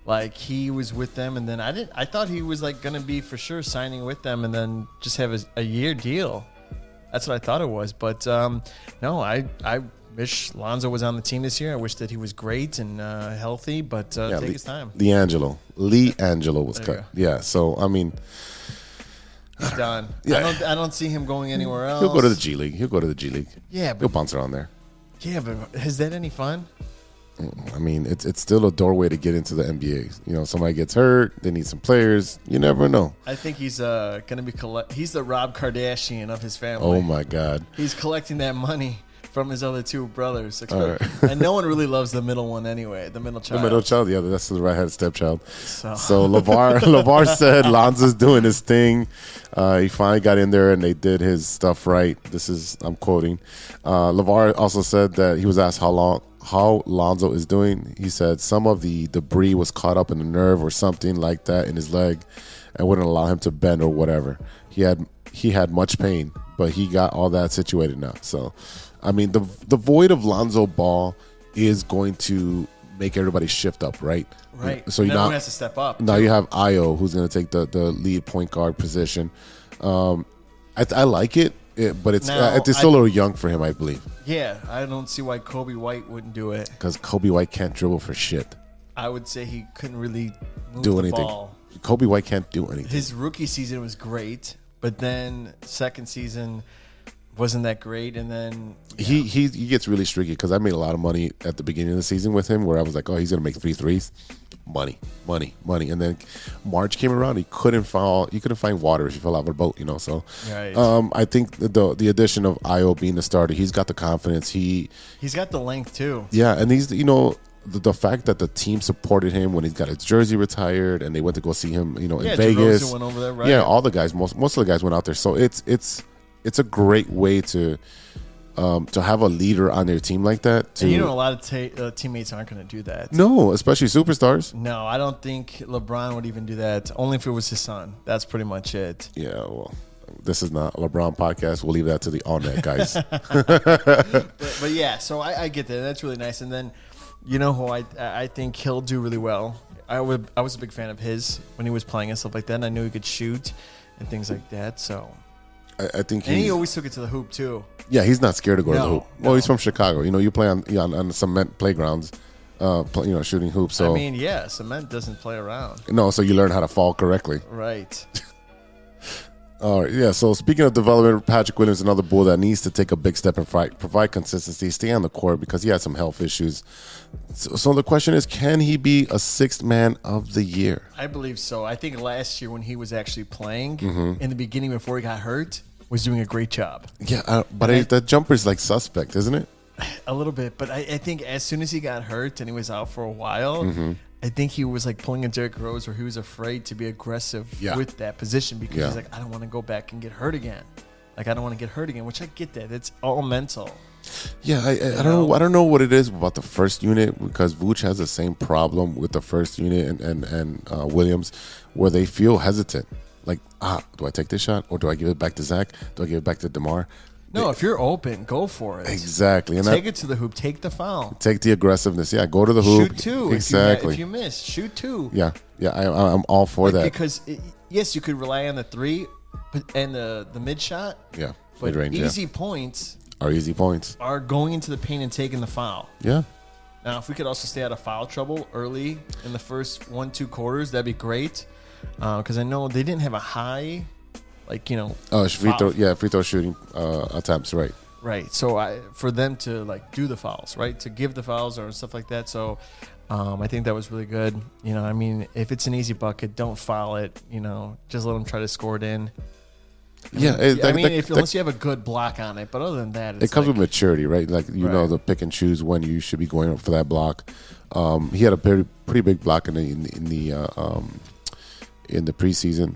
Like he was with them, and then I thought he was like gonna be for sure signing with them, and then just have a year deal. That's what I thought it was, but no, I wish Lonzo was on the team this year. I wish that he was great and healthy, but take his time. Lee Angelo was cut. Yeah, so I mean, he's done. Yeah. I don't see him going anywhere else. He'll go to the G League. Yeah, he'll bounce around there. Yeah, but is that any fun? I mean, it's still a doorway to get into the NBA. Somebody gets hurt, they need some players. You never know. I think he's gonna be he's the Rob Kardashian of his family. Oh my God. He's collecting that money from his other 2 brothers. Right. And no one really loves the middle one anyway, the middle child. The middle child, yeah, that's the right-handed stepchild. So LeVar said Lonzo's doing his thing. He finally got in there and they did his stuff right. I'm quoting. LeVar also said that he was asked how Lonzo is doing. He said some of the debris was caught up in the nerve or something like that in his leg and wouldn't allow him to bend or whatever. He had much pain, but he got all that situated now. So, I mean, the void of Lonzo Ball is going to make everybody shift up, right? Right. So now has to step up. Now you have Io, who's going to take the lead point guard position. I like it, but it's still a little young for him, I believe. Yeah, I don't see why Kobe White wouldn't do it. Because Kobe White can't dribble for shit. I would say he couldn't really do anything. Ball. Kobe White can't do anything. His rookie season was great, but then second season wasn't that great, and then he gets really streaky because I made a lot of money at the beginning of the season with him, where I was like, oh, he's gonna make 3 threes, money, and then March came around, he couldn't find water if he fell out of a boat, So right. I think the addition of Io being the starter, he's got the confidence. He's got the length too. Yeah, and he's the fact that the team supported him when he's got his jersey retired, and they went to go see him, in Vegas. DeRozan went over there, right? Yeah, all the guys, most of the guys went out there. So it's a great way to have a leader on their team like that. And a lot of teammates aren't going to do that. No, especially superstars. No, I don't think LeBron would even do that. Only if it was his son. That's pretty much it. Yeah, well, this is not a LeBron podcast. We'll leave that to the on-net guys. but yeah, so I get that. That's really nice. And then, who I think he'll do really well. I was a big fan of his when he was playing and stuff like that. And I knew he could shoot and things like that. So I think he always took it to the hoop too. Yeah, he's not scared to go to the hoop. No. Well, he's from Chicago. You play on cement playgrounds, shooting hoops. So I mean, yeah, cement doesn't play around. No, so you learn how to fall correctly. Right. All right, yeah. So speaking of development, Patrick Williams, another bull that needs to take a big step and provide consistency, stay on the court because he had some health issues. So the question is, can he be a sixth man of the year? I believe so. I think last year when he was actually playing Mm-hmm. in the beginning before he got hurt, was doing a great job. Yeah, but that jumper's like suspect, isn't it? A little bit, but I think as soon as he got hurt and he was out for a while, Mm-hmm. I think he was like pulling a Derrick Rose where he was afraid to be aggressive Yeah. with that position because Yeah. he's like, I don't want to go back and get hurt again. Like, I don't want to get hurt again, which I get that. It's all mental. Yeah, I don't know what it is about the first unit because Vooch has the same problem with the first unit and Williams, where they feel hesitant. Like, do I take this shot or do I give it back to Zach? Do I give it back to DeMar? No, if you're open, go for it. Exactly, and Take it to the hoop. Take the foul. take the aggressiveness. Yeah, go to the hoop. Shoot two. Exactly. If you miss, shoot two. Yeah, I'm all for that. Because yes, you could rely on the three and the mid shot. Yeah, But mid-range, easy points are easy points. are going into the paint and taking the foul. Yeah, Now, if we could also stay out of foul trouble early in the first 1-2 quarters, that'd be great. Because I know they didn't have a high, free throw shooting attempts, right? Right. So for them to do the fouls, right, to give the fouls or stuff like that. So I think that was really good. I mean, if it's an easy bucket, don't foul it. Just let them try to score it in. Unless you have a good block on it, but other than that, it's it comes with maturity, right? Like know the pick and choose when you should be going up for that block. He had a pretty big block in the preseason.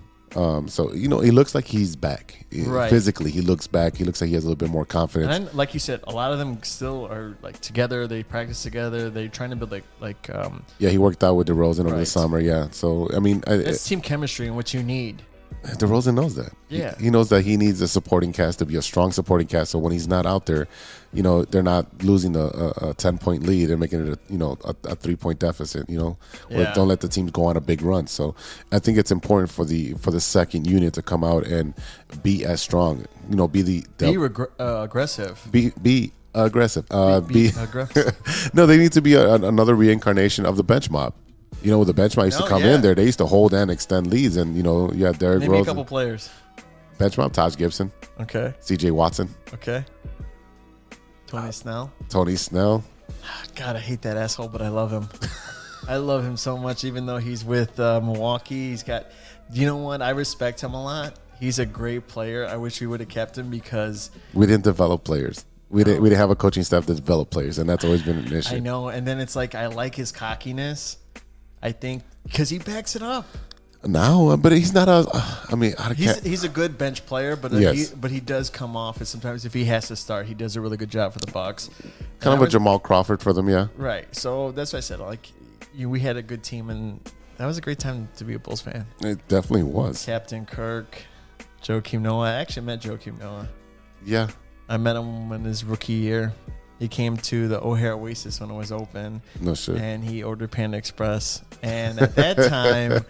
So he looks like he's back. Right. Physically, he looks back. He looks like he has a little bit more confidence. And like you said, a lot of them still are together. They practice together. They're trying to build he worked out with DeRozan over the Right. summer. Yeah, so I mean, it's team chemistry and what you need. DeRozan knows that. Yeah. He knows that he needs a supporting cast to be a strong supporting cast. So when he's not out there, they're not losing a 10-point lead. They're making it a 3-point deficit. Or don't let the teams go on a big run. So I think it's important for the second unit to come out and be as strong. Be aggressive. Be aggressive. Be aggressive. No, they need to be another reincarnation of the bench mob. The bench mob used to come in there. They used to hold and extend leads, and you had Derrick Rose. Maybe a couple players. Bench mob: Taj Gibson, Okay. C.J. Watson, Okay. Tony Snell. Tony Snell. God, I hate that asshole, but I love him. I love him so much, even though he's with Milwaukee. He's got. You know what? I respect him a lot. He's a great player. I wish we would have kept him because We didn't develop players. We didn't have a coaching staff that developed players, and that's always been an issue. I know. And then it's like I like his cockiness. I think because he backs it up. No, but he's not a. He's a good bench player, but Yes. he does come off as sometimes if he has to start, he does a really good job for the Bucks. kind of a Jamal Crawford for them, yeah. Right. So that's what I said. We had a good team, and that was a great time to be a Bulls fan. It definitely was. Captain Kirk, Joakim Noah. I actually met Joakim Noah. Yeah. I met him in his rookie year. He came to the O'Hare Oasis when it was open. No shit. And he ordered Panda Express. And at that time,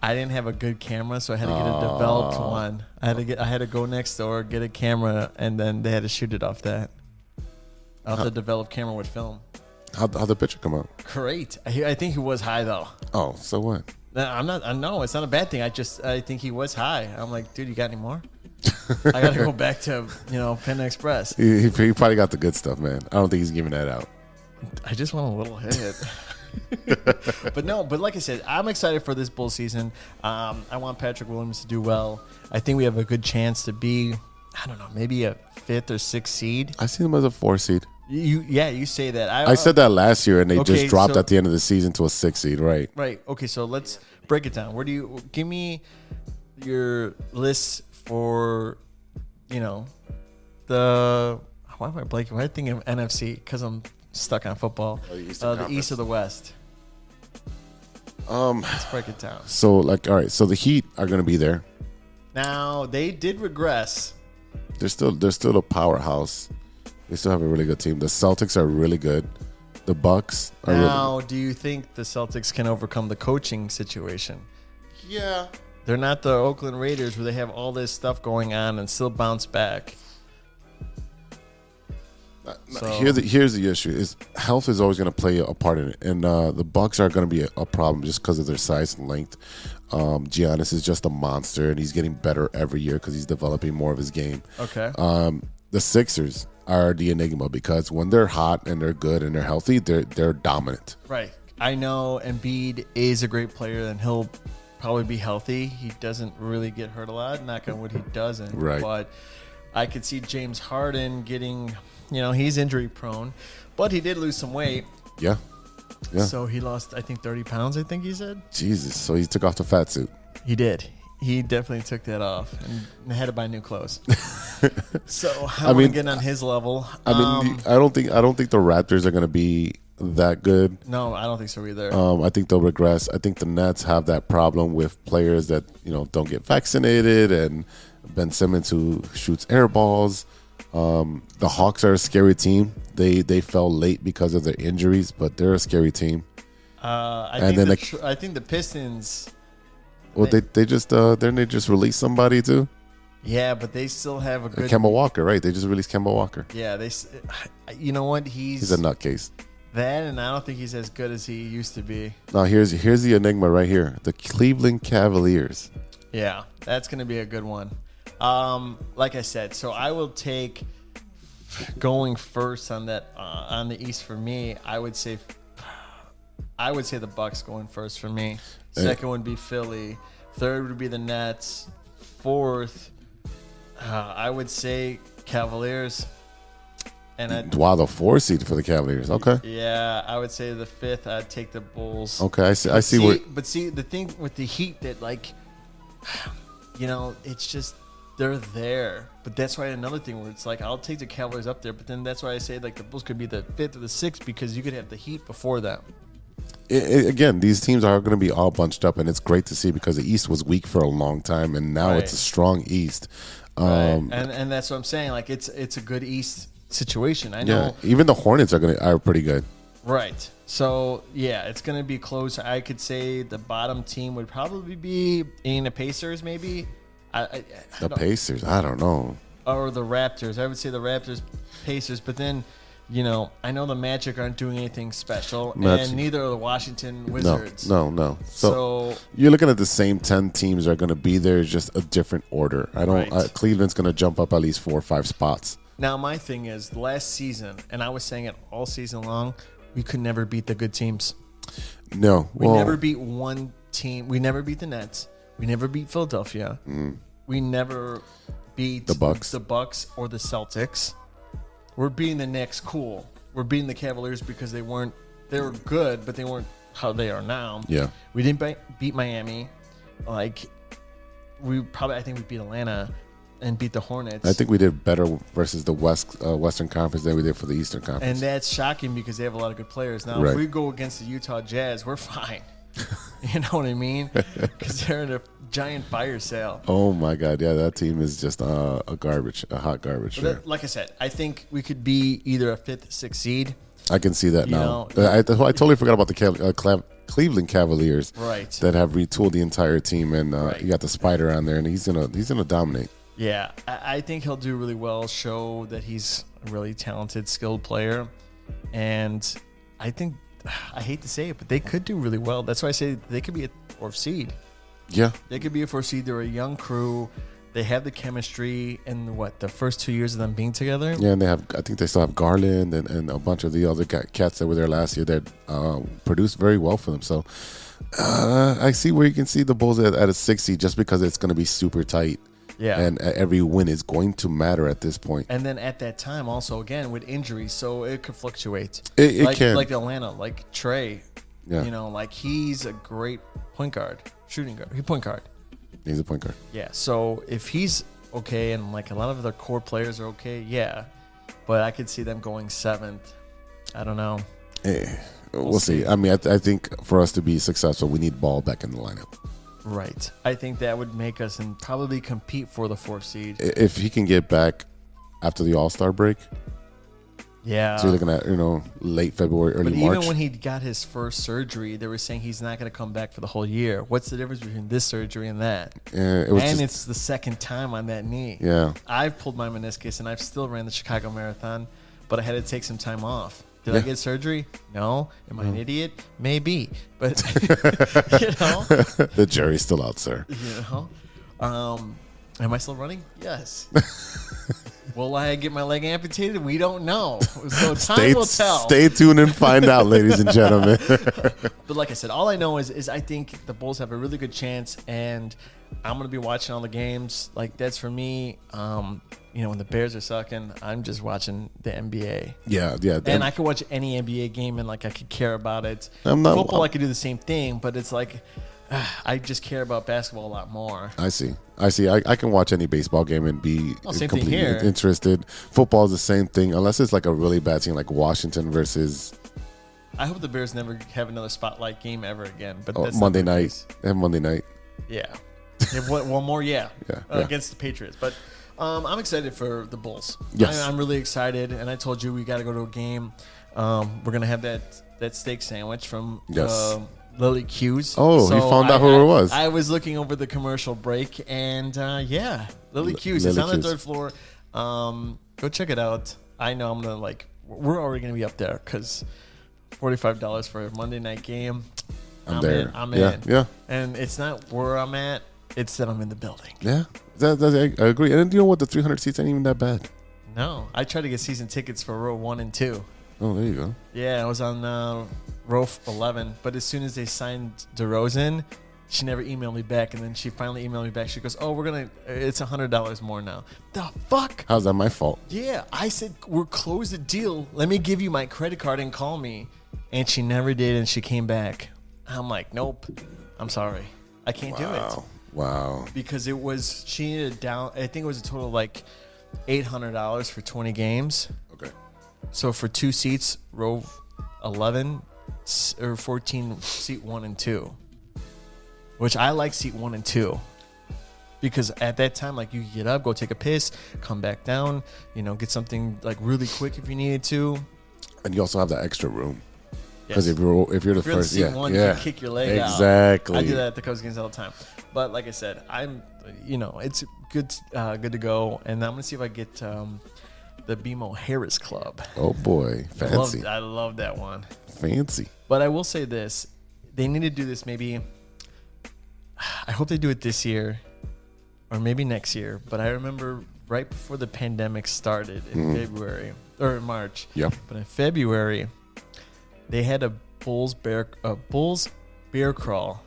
I didn't have a good camera, so I had to get a developed one. I had to go next door, get a camera, and then they had to shoot it off the developed camera with film. How'd the picture come out? Great. I think he was high though. Oh, so what? No, I'm not. No, it's not a bad thing. I think he was high. I'm like, dude, you got any more? I got to go back to Panda Express. He probably got the good stuff, man. I don't think he's giving that out. I just want a little hit. But like I said, I'm excited for this Bull season. I want Patrick Williams to do well. I think we have a good chance to be, I don't know, maybe a 5th or 6th seed. I see him as a 4 seed. You say that. I said that last year, and they Okay, just dropped so- at the end of the season to a 6 seed, right? Right. Okay, so let's break it down. Give me your list for, why am I blanking? Why am I thinking of NFC? Because I'm stuck on football. The East or the West? Let's break it down. So, all right. So the Heat are going to be there. Now they did regress. They're still a powerhouse. They still have a really good team. The Celtics are really good. The Bucks are Now, do you think the Celtics can overcome the coaching situation? Yeah. They're not the Oakland Raiders where they have all this stuff going on and still bounce back. So- Here's the issue: is health is always going to play a part in it, and the Bucks are going to be a problem just because of their size and length. Giannis is just a monster, and he's getting better every year because he's developing more of his game. Okay. The Sixers are the enigma because when they're hot and they're good and they're healthy, they're dominant. Right. I know Embiid is a great player, and he'll probably be healthy. He doesn't really get hurt a lot. Knock on wood, he doesn't. Right. But I could see James Harden getting, he's injury prone, but he did lose some weight. Yeah. Yeah. So he lost, I think, 30 pounds, I think he said. Jesus. So he took off the fat suit. He did. He definitely took that off and had to buy new clothes. So I want to get on his level. I mean, I don't think the Raptors are going to be that good. No, I don't think so either. I think they'll regress. I think the Nets have that problem with players that don't get vaccinated, and Ben Simmons who shoots air balls. The Hawks are a scary team. They fell late because of their injuries, but they're a scary team. I think the Pistons. Well, they just released somebody too. Yeah, but they still have a good. Kemba Walker, right? They just released Kemba Walker. Yeah, you know what? He's a nutcase. That, and I don't think he's as good as he used to be. Now here's the enigma right here: the Cleveland Cavaliers. Yeah, that's going to be a good one. Like I said, so I will take going first on that on the East for me. I would say the Bucks going first for me. Second would be Philly. Third would be the Nets. Fourth, I would say Cavaliers. And the 4 seed for the Cavaliers. Okay. Yeah, I would say the fifth. I'd take the Bulls. Okay, I see. But see, the thing with the Heat that it's just they're there. But that's why another thing where it's like I'll take the Cavaliers up there. But then that's why I say the Bulls could be the fifth or the sixth because you could have the Heat before them. Again, these teams are going to be all bunched up, and it's great to see because the East was weak for a long time, and now it's a strong East. Right. And that's what I'm saying. It's a good East situation. I know. Yeah, even the Hornets are pretty good. Right. So it's going to be close. I could say the bottom team would probably be in the Pacers, maybe. The Pacers, I don't know. Or the Raptors. I would say the Raptors, Pacers, but then. I know the Magic aren't doing anything special, and neither are the Washington Wizards. No. So you're looking at the same 10 teams are going to be there, just a different order. Cleveland's going to jump up at least 4 or 5 spots. Now, my thing is, last season, and I was saying it all season long, we could never beat the good teams. No. We never beat one team. We never beat the Nets. We never beat Philadelphia. We never beat the Bucks or the Celtics. We're beating the Knicks, cool. We're beating the Cavaliers because they were good, but they weren't how they are now. Yeah. We didn't beat Miami. I think we beat Atlanta and beat the Hornets. I think we did better versus the Western Conference than we did for the Eastern Conference. And that's shocking because they have a lot of good players. Now, if we go against the Utah Jazz, we're fine. You know what I mean? Because they're in a giant fire sale. Oh my God! Yeah, that team is just a hot garbage. Sure. Like I said, I think we could be either a 5th, 6th seed. I can see that now. I totally forgot about the Cleveland Cavaliers, right? That have retooled the entire team, and you got the Spider on there, and he's gonna dominate. Yeah, I think he'll do really well. Show that he's a really talented, skilled player, and I think. I hate to say it, but they could do really well. That's why I say they could be a 4th seed. Yeah. They could be a 4th seed. They're a young crew. They have the chemistry in the first 2 years of them being together. Yeah, and I think they still have Garland and a bunch of the other cats that were there last year that produced very well for them. So I see where you can see the Bulls at a 6 seed just because it's going to be super tight. Yeah. And every win is going to matter at this point. And then at that time, also, again, with injuries, so it could fluctuate. It can. Like Atlanta, like Trey. Yeah. He's a great point guard, shooting guard. He's point guard. He's a point guard. Yeah, so if he's okay and, a lot of their core players are okay, yeah. But I could see them going 7th. I don't know. We'll see. I mean, I think for us to be successful, we need Ball back in the lineup. Right. I think that would make us and probably compete for the 4th seed. If he can get back after the All-Star break. Yeah. So you're looking at, late February, early March. But even when he got his first surgery, they were saying he's not going to come back for the whole year. What's the difference between this surgery and that? Yeah, it's the second time on that knee. Yeah. I've pulled my meniscus, and I've still ran the Chicago Marathon, but I had to take some time off. Did I get surgery? No. Am I an idiot? Maybe. But, The jury's still out, sir. Am I still running? Yes. Will I get my leg amputated? We don't know. So time will tell. Stay tuned and find out, ladies and gentlemen. But like I said, all I know is I think the Bulls have a really good chance, and I'm going to be watching all the games. Like, that's for me. When the Bears are sucking, I'm just watching the NBA. Yeah. And I could watch any NBA game and, like, I could care about it. Football, I could do the same thing, but it's like I just care about basketball a lot more. I see. I can watch any baseball game and be completely interested. Football is the same thing, unless it's like a really bad team like Washington versus. I hope the Bears never have another spotlight game ever again. But that's Monday night. And Monday night. Yeah. One more, yeah. Against the Patriots. But I'm excited for the Bulls. Yes. I'm really excited. And I told you we got to go to a game. We're going to have that steak sandwich from Lily Q's. Oh, so you found out who it was. I was looking over the commercial break, and Lily Q's. It's on the third floor. Go check it out. I know I'm going to we're already going to be up there because $45 for a Monday night game. I'm there. I'm in. Yeah. And it's not where I'm at. It's that I'm in the building. Yeah. I agree. And you know what? The 300 seats ain't even that bad. No. I tried to get season tickets for row 1 and 2. Oh, there you go. Yeah, I was on row 11. But as soon as they signed DeRozan, she never emailed me back. And then she finally emailed me back. She goes, it's $100 more now. The fuck? How's that my fault? Yeah. I said, we're closed the deal. Let me give you my credit card and call me. And she never did. And she came back. I'm like, nope. I'm sorry. I can't do it. Wow. Because she needed down, I think it was a total of like $800 for 20 games. Okay. So for 2 seats, row 11 or 14, seat 1 and 2. Which I like seat 1 and 2. Because at that time, like, you get up, go take a piss, come back down, get something like really quick if you needed to. And you also have that extra room. Because if you're the first, seat 1, you can kick your leg out. Exactly. I do that at the Cubs games all the time. But like I said, it's good to go, and I'm gonna see if I get the BMO Harris Club. Oh boy, fancy! I love that one. Fancy. But I will say this: they need to do this. Maybe I hope they do it this year, or maybe next year. But I remember right before the pandemic started in February or March. Yeah. But in February, they had a Bulls bear crawl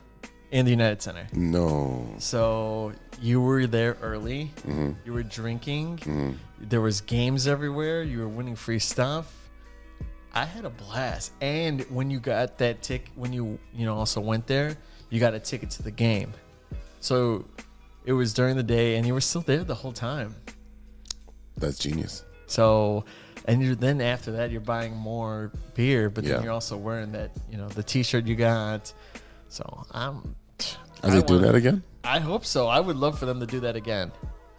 in the United Center. No. So you were there early. Mm-hmm. You were drinking. Mm-hmm. There was games everywhere. You were winning free stuff. I had a blast. And when you got that ticket, when you also went there, you got a ticket to the game. So it was during the day, and you were still there the whole time. That's genius. So, and then after that, you're buying more beer, but then you're also wearing that, the T-shirt you got. So Are they doing that again? I hope so. I would love for them to do that again,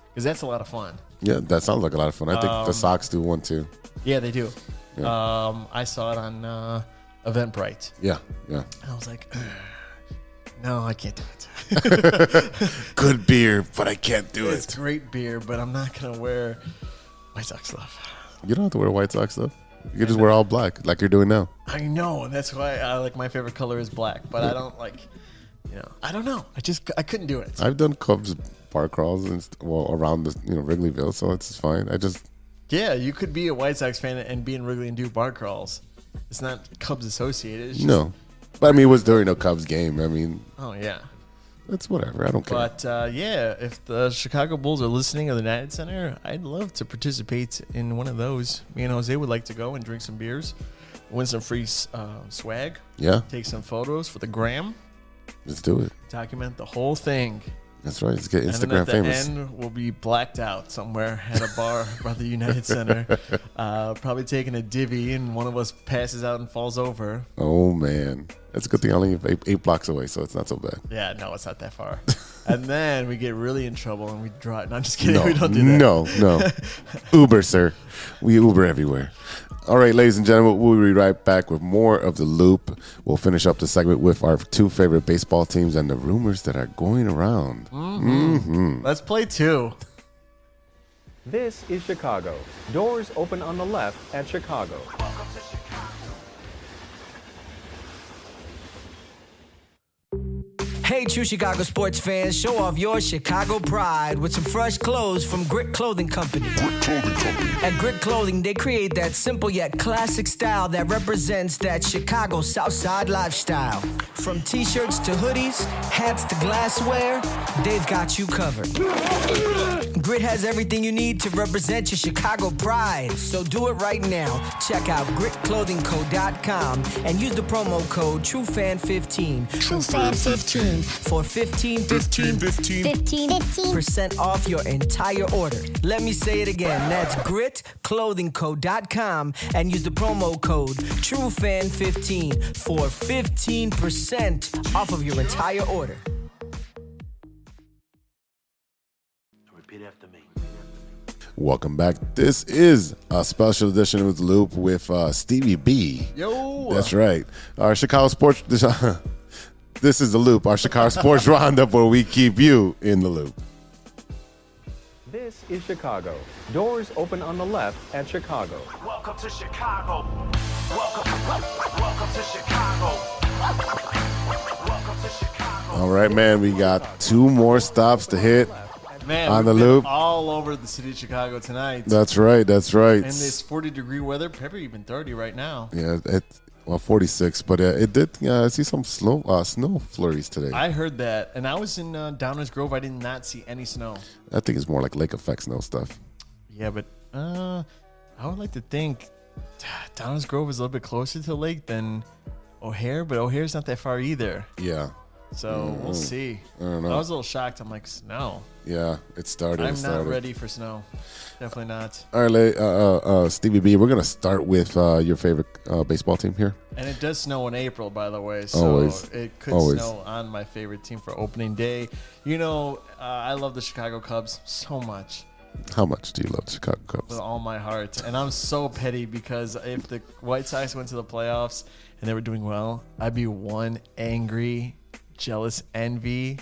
because that's a lot of fun. Yeah, that sounds like a lot of fun. I think the Sox do one too. Yeah, they do. Yeah. I saw it on Eventbrite. Yeah. And I was like, no, I can't do it. Good beer, but I can't do it. It's great beer, but I'm not gonna wear WhiteSox stuff. You don't have to wear WhiteSox stuff. You can just wear all black, like you're doing now. I know, and that's why my favorite color is black. But I don't I don't know. I couldn't do it. I've done Cubs bar crawls around the Wrigleyville, so it's fine. Yeah, you could be a White Sox fan and be in Wrigley and do bar crawls. It's not Cubs associated. It's just, no, but I mean, it was during a Cubs game. I mean, oh yeah, it's whatever. I don't care. But if the Chicago Bulls are listening at the United Center, I'd love to participate in one of those. Me and Jose would like to go and drink some beers, win some free swag. Yeah, take some photos for the gram. Let's do it. Document the whole thing. That's right. Let's get Instagram famous. And at the end, we'll be blacked out somewhere at a bar by the United Center. Probably taking a divvy, and one of us passes out and falls over. Oh, man. That's a good thing I only live 8 blocks away, so it's not so bad. Yeah, no, it's not that far. And then we get really in trouble, and we drive. No, I'm just kidding. We don't do that. No. Uber, sir. We Uber everywhere. All right, ladies and gentlemen, we'll be right back with more of The Loop. We'll finish up the segment with our 2 favorite baseball teams and the rumors that are going around. Let's play 2. This is Chicago. Doors open on the left at Chicago. Welcome to Chicago. Hey, true Chicago sports fans, show off your Chicago pride with some fresh clothes from Grit Clothing Company. At Grit Clothing, they create that simple yet classic style that represents that Chicago Southside lifestyle. From t-shirts to hoodies, hats to glassware, they've got you covered. Grit has everything you need to represent your Chicago pride. So do it right now. Check out gritclothingco.com and use the promo code TrueFan15. TrueFan15. For 15% off your entire order. Let me say it again. That's gritclothingco.com and use the promo code TrueFan15 for 15% off of your entire order. Repeat after me. Welcome back. This is a special edition with Loop with Stevie B. Yo. That's right. Our Chicago Sports... This is The Loop, our Chicago Sports Roundup, where we keep you in the loop. This is Chicago. Doors open on the left at Chicago. Welcome to Chicago. Welcome to Chicago. Welcome to Chicago. All right, man, we got 2 more stops to hit. Man, on we've the been loop. all over the city of Chicago tonight. That's right. And this 40-degree weather, probably even 30 right now. Yeah, 46, but it did. I see some snow flurries today. I heard that, and I was in Downers Grove. I did not see any snow. I think it's more like lake effect snow stuff. Yeah, but I would like to think Downers Grove is a little bit closer to the lake than O'Hare, but O'Hare's not that far either. Yeah. So we'll see. I don't know. I was a little shocked. I'm like, snow. Yeah, it started. I'm not ready for snow. Definitely not. All right, Stevie B, we're going to start with your favorite baseball team here. And it does snow in April, by the way. So Always. it could Always. snow on my favorite team for opening day. You know, I love the Chicago Cubs so much. How much do you love the Chicago Cubs? With all my heart. And I'm so petty because if the White Sox went to the playoffs and they were doing well, I'd be one angry, jealous, envy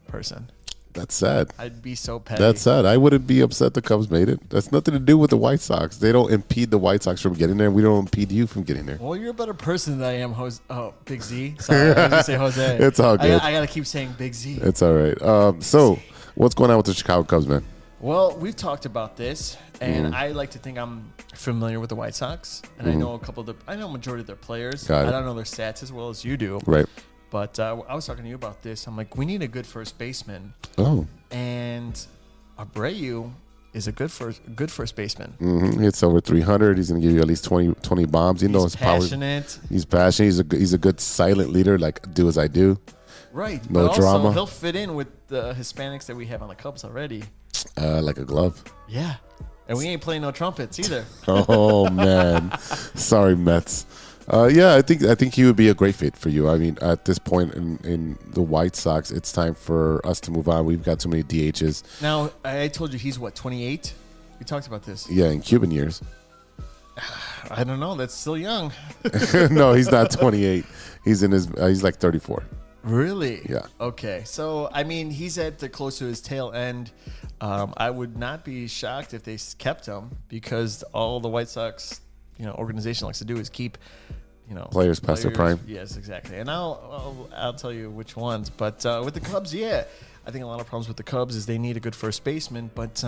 person. That's sad. I'd be so petty. That's sad. I wouldn't be upset the Cubs made it. That's nothing to do with the White Sox. They don't impede the White Sox from getting there. We don't impede you from getting there. Well, you're a better person than I am, Big Z. Sorry, I was going to say Jose. It's all good. I got to keep saying Big Z. It's all right. So, what's going on with the Chicago Cubs, man? Well, we've talked about this, and I like to think I'm familiar with the White Sox, and I know I know a majority of their players. Got it. I don't know their stats as well as you do. Right. But I was talking to you about this. I'm like, we need a good first baseman, Oh. and Abreu is a good first baseman. Mm-hmm. Hits over 300. He's going to give you at least 20 bombs. You know his power. Passionate. He's passionate. He's a good silent leader, like do as I do. Right. No but drama. Also, he'll fit in with the Hispanics that we have on the Cubs already. Like a glove. Yeah. And we ain't playing no trumpets either. Oh man, sorry Mets. Yeah, I think he would be a great fit for you. I mean, at this point in the White Sox, it's time for us to move on. We've got too many DHs. Now, I told you he's what, 28? We talked about this. Yeah, in Cuban years. I don't know. That's still young. No, he's not 28. He's in his. He's like 34. Really? Yeah. Okay. So, I mean, he's at the close to his tail end. I would not be shocked if they kept him because all the White Sox, organization likes to do is keep, Players past their prime. Yes, exactly. And I'll tell you which ones. But with the Cubs, yeah, I think a lot of problems with the Cubs is they need a good first baseman. But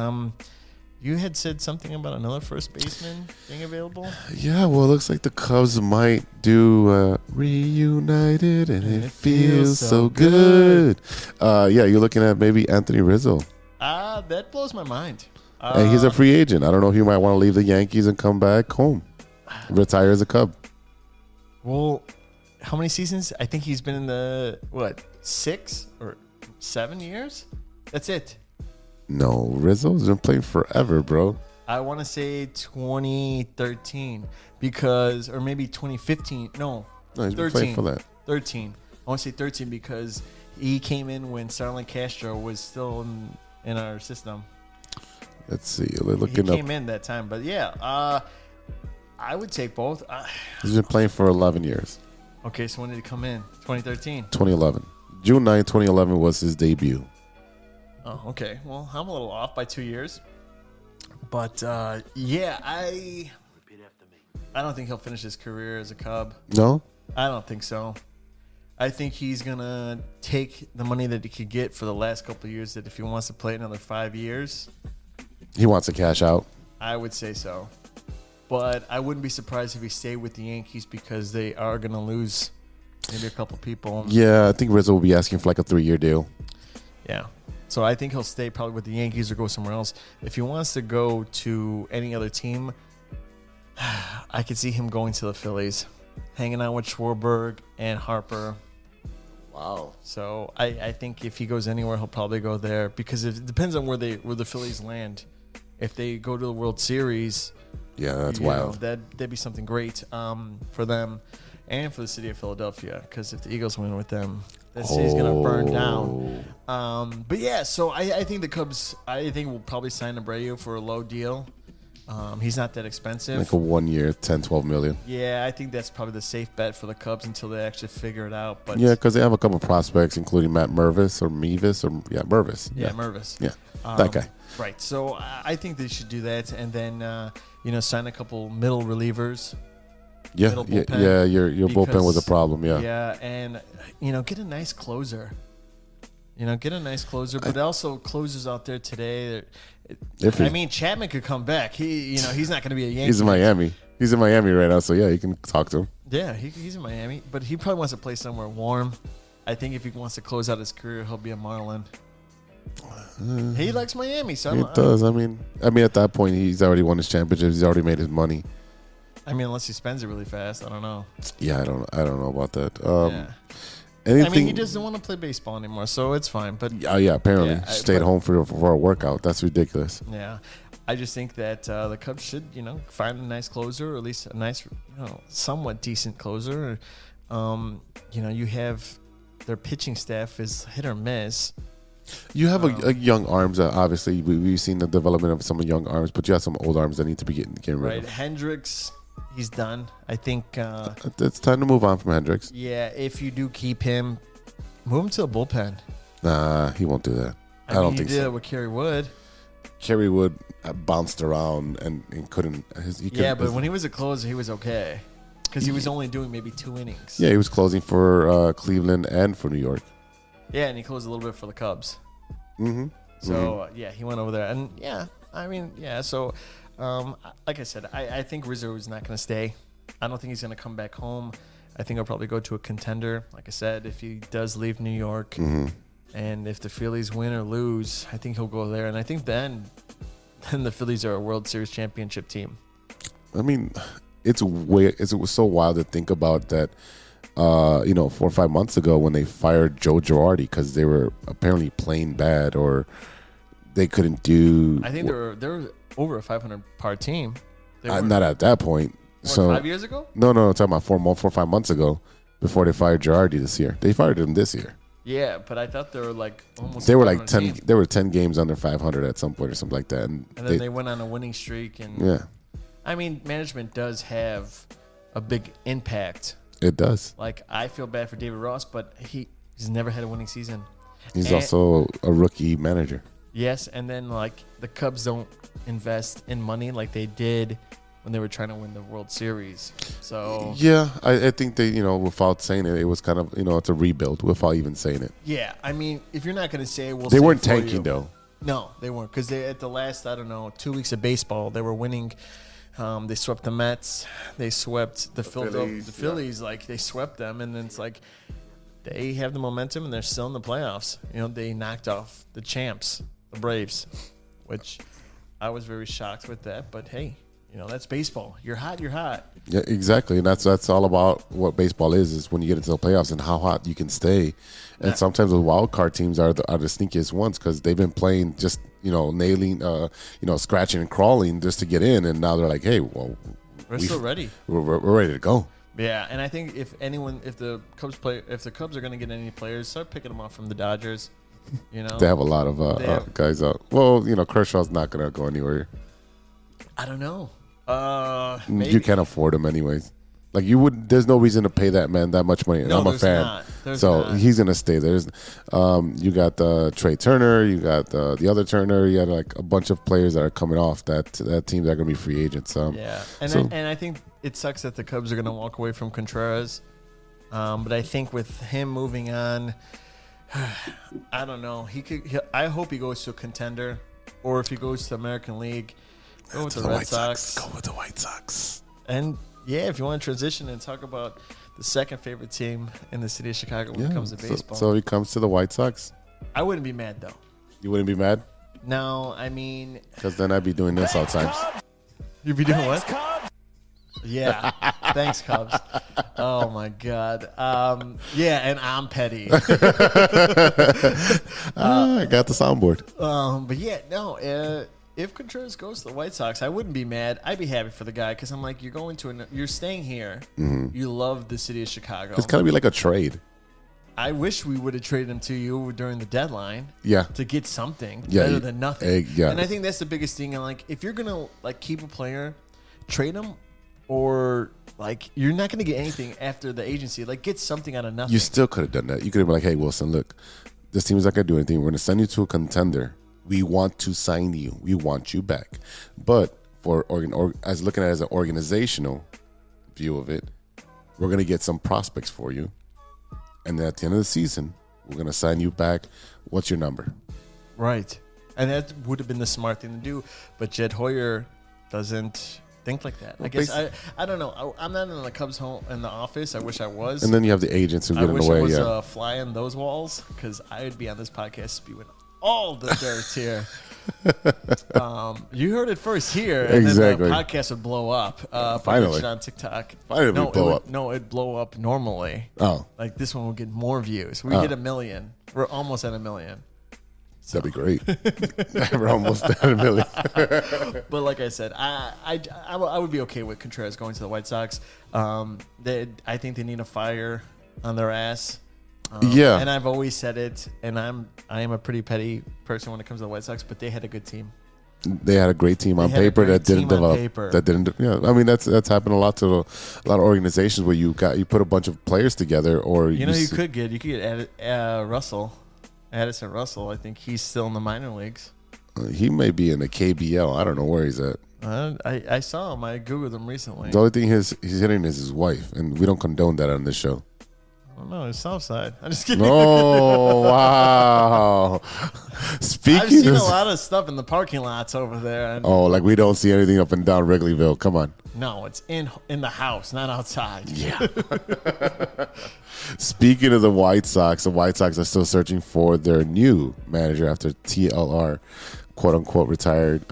you had said something about another first baseman being available. Yeah, well, it looks like the Cubs might do Reunited, and it feels so good. Yeah, you're looking at maybe Anthony Rizzo. That blows my mind. And he's a free agent. I don't know if you might want to leave the Yankees and come back home, retire as a Cub. Well, how many seasons? I think he's been in the 6 or 7 years. That's it. No, Rizzo's been playing forever, bro. I want to say 2013 or maybe 2015. No, He's 13. been playing for that. 13. I want to say 13 because he came in when Starlin Castro was still in our system. Let's see. We're He looking came up. in that time, but yeah, I would take both. He's been playing for 11 years. Okay, so when did he come in? 2013. 2011. June 9, 2011 was his debut. Oh, okay. Well, I'm a little off by 2 years. But, yeah, I don't think he'll finish his career as a Cub. No? I don't think so. I think he's going to take the money that he could get for the last couple of years, that if he wants to play another 5 years, He wants to cash out. I would say so. But I wouldn't be surprised if he stayed with the Yankees, because they are going to lose maybe a couple people. Yeah, I think Rizzo will be asking for like a 3-year deal. Yeah. So I think he'll stay probably with the Yankees or go somewhere else. If he wants to go to any other team, I could see him going to the Phillies, hanging out with Schwarber and Harper. Wow. So I think if he goes anywhere, he'll probably go there, because it depends on where the Phillies land. If they go to the World Series, Yeah, that's you know, wild. that'd be something great for them and for the city of Philadelphia, because if the Eagles win with them, that city's going to burn down. But yeah, so I think the Cubs, I think will probably sign Abreu for a low deal. He's not that expensive. Like a 1 year, 10, 12 million. Yeah, I think that's probably the safe bet for the Cubs until they actually figure it out. But Yeah, because they have a couple prospects, including Matt Mervis or Mevis or Mervis. Yeah, Mervis. Yeah, that guy. Right. So I think they should do that, and then sign a couple middle relievers. Yeah, middle yeah, bullpen, yeah. Your bullpen was a because- problem. Yeah. Yeah, and get a nice closer. Get a nice closer, but also closers out there today. Chapman could come back. He's not going to be a Yankee. He's in Miami. He's in Miami right now, so yeah, you can talk to him. Yeah, he's in Miami, but he probably wants to play somewhere warm. I think if he wants to close out his career, he'll be a Marlin. He likes Miami, so It does. I mean, at that point, he's already won his championships. He's already made his money. unless he spends it really fast, I don't know. Yeah, I don't know about that. Yeah. Anything? he doesn't want to play baseball anymore, so it's fine. But Yeah, apparently Yeah, stayed home for a workout. That's ridiculous. yeah, I just think that the Cubs should, find a nice closer, or at least a nice, somewhat decent closer. You have their pitching staff is hit or miss. You have a young arms. Obviously, we've seen the development of some young arms, but you have some old arms that need to be getting rid Right, of. Hendricks, he's done. I think. It's time to move on from Hendricks. Yeah, if you do keep him, move him to the bullpen. Nah, he won't do that. I mean, don't he think did so. it with Kerry Wood. Kerry Wood bounced around and couldn't. But when he was a closer, he was okay, because he was only doing maybe 2 innings. Yeah, he was closing for Cleveland and for New York. Yeah, and he closed a little bit for the Cubs. Mm-hmm. So, he went over there. And, So, like I said, I think Rizzo is not going to stay. I don't think he's going to come back home. I think he'll probably go to a contender. Like I said, if he does leave New York, and if the Phillies win or lose, I think he'll go there. And I think then the Phillies are a World Series championship team. I mean, it was so wild to think about that. 4 or 5 months ago when they fired Joe Girardi because they were apparently playing bad or they couldn't do. I think they were over a 500 par team. Not at that point. What, so 5 years ago? No, I'm talking about 4 or 5 months ago before they fired Girardi this year. They fired him this year. Yeah, but I thought they were like almost. They were like 10. 10. They were 10 games under 500 at some point or something like that. And then they went on a winning streak. And yeah, I mean, management does have a big impact. it does. Like, I feel bad for David Ross, but he's never had a winning season. He's also a rookie manager. Yes, and then like the Cubs don't invest in money like they did when they were trying to win the World Series. So Yeah, I think they, without saying it, it was kind of, it's a rebuild without even saying it. yeah, I mean, if you're not going to say, They weren't tanking though. No, they weren't, because they at the last 2 weeks of baseball they were winning. They swept the Mets. They swept the Phillies. Like, they swept them, and then it's like they have the momentum, and they're still in the playoffs. They knocked off the champs, the Braves, which I was very shocked with that. But hey, that's baseball. You're hot. You're hot. Yeah, exactly, and that's all about what baseball is when you get into the playoffs and how hot you can stay. And sometimes the wild card teams are the sneakiest ones because they've been playing just nailing, scratching and crawling just to get in, and now they're like, hey, well, We're still ready. We're ready to go. Yeah, and I think if the Cubs are going to get any players, start picking them off from the Dodgers. They have a lot of guys out. Well, Kershaw's not going to go anywhere. I don't know. Maybe. You can't afford him anyways. Like, there's no reason to pay that man that much money. And No, I'm a there's fan, not. There's so not. he's gonna stay there. You got Trey Turner, you got the other Turner, you got like a bunch of players that are coming off that team that are gonna be free agents. Yeah, and I think it sucks that the Cubs are going to walk away from Contreras. But I think with him moving on, I don't know. I hope he goes to a contender, or if he goes to the American League, go with the Red Sox. Go with the White Sox. And yeah, if you want to transition and talk about the second favorite team in the city of Chicago when it comes to baseball, So he comes to the White Sox. I wouldn't be mad though. You wouldn't be mad? No, I mean, Because then I'd be doing this all times. you'd be doing what? Yeah. Thanks, Cubs. Oh, my God. Yeah, and I'm petty. I got the soundboard. But yeah, no, if Contreras goes to the White Sox, I wouldn't be mad. I'd be happy for the guy because I'm like, you're staying here. You love the city of Chicago. It's kind of be like a trade. I wish we would have traded him to you during the deadline. Yeah. To get something Yeah, better than nothing. yeah. And I think that's the biggest thing. And like, if you're gonna like keep a player, trade him, or like you're not gonna get anything after the agency. Like, get something out of nothing. You still could have done that. You could have been like, hey, Wilson, look, this team is not going to do anything. We're going to send you to a contender. We want to sign you. We want you back. But as looking at it as an organizational view of it, we're going to get some prospects for you. And then at the end of the season, we're going to sign you back. What's your number? Right. And that would have been the smart thing to do. But Jed Hoyer doesn't think like that. Well, I guess I don't know. I'm not in the Cubs home in the office. I wish I was. And then you have the agents who I get in wish the way. I was Yeah. flying those walls because I would be on this podcast spewing all the dirt here. You heard it first here, and Exactly. then the podcast would blow up. Finally. On TikTok. Finally no, blow up. No, it'd blow up normally. Oh, Like this one would get more views. We hit 1 million. We're almost at 1 million. that'd be great. We're almost at 1 million. But like I said, I would be okay with Contreras going to the White Sox. I think they need a fire on their ass. Yeah. And I've always said it, and I am a pretty petty person when it comes to the White Sox, but they had a good team. They had a great team on had a paper great that didn't team on develop. paper. That didn't. Yeah, I mean that's happened a lot to a lot of organizations where you put a bunch of players together, or You could get Addison Russell. I think he's still in the minor leagues. He may be in the KBL. I don't know where he's at. I saw him. I googled him recently. The only thing he's hitting is his wife, and we don't condone that on this show. Oh, no, it's Southside. I'm just kidding. Oh wow! I've Speaking seen of, a lot of stuff in the parking lots over there. And like we don't see anything up and down Wrigleyville. Come on. no, it's in the house, not outside. Yeah. Speaking of the White Sox are still searching for their new manager after TLR, quote unquote, retired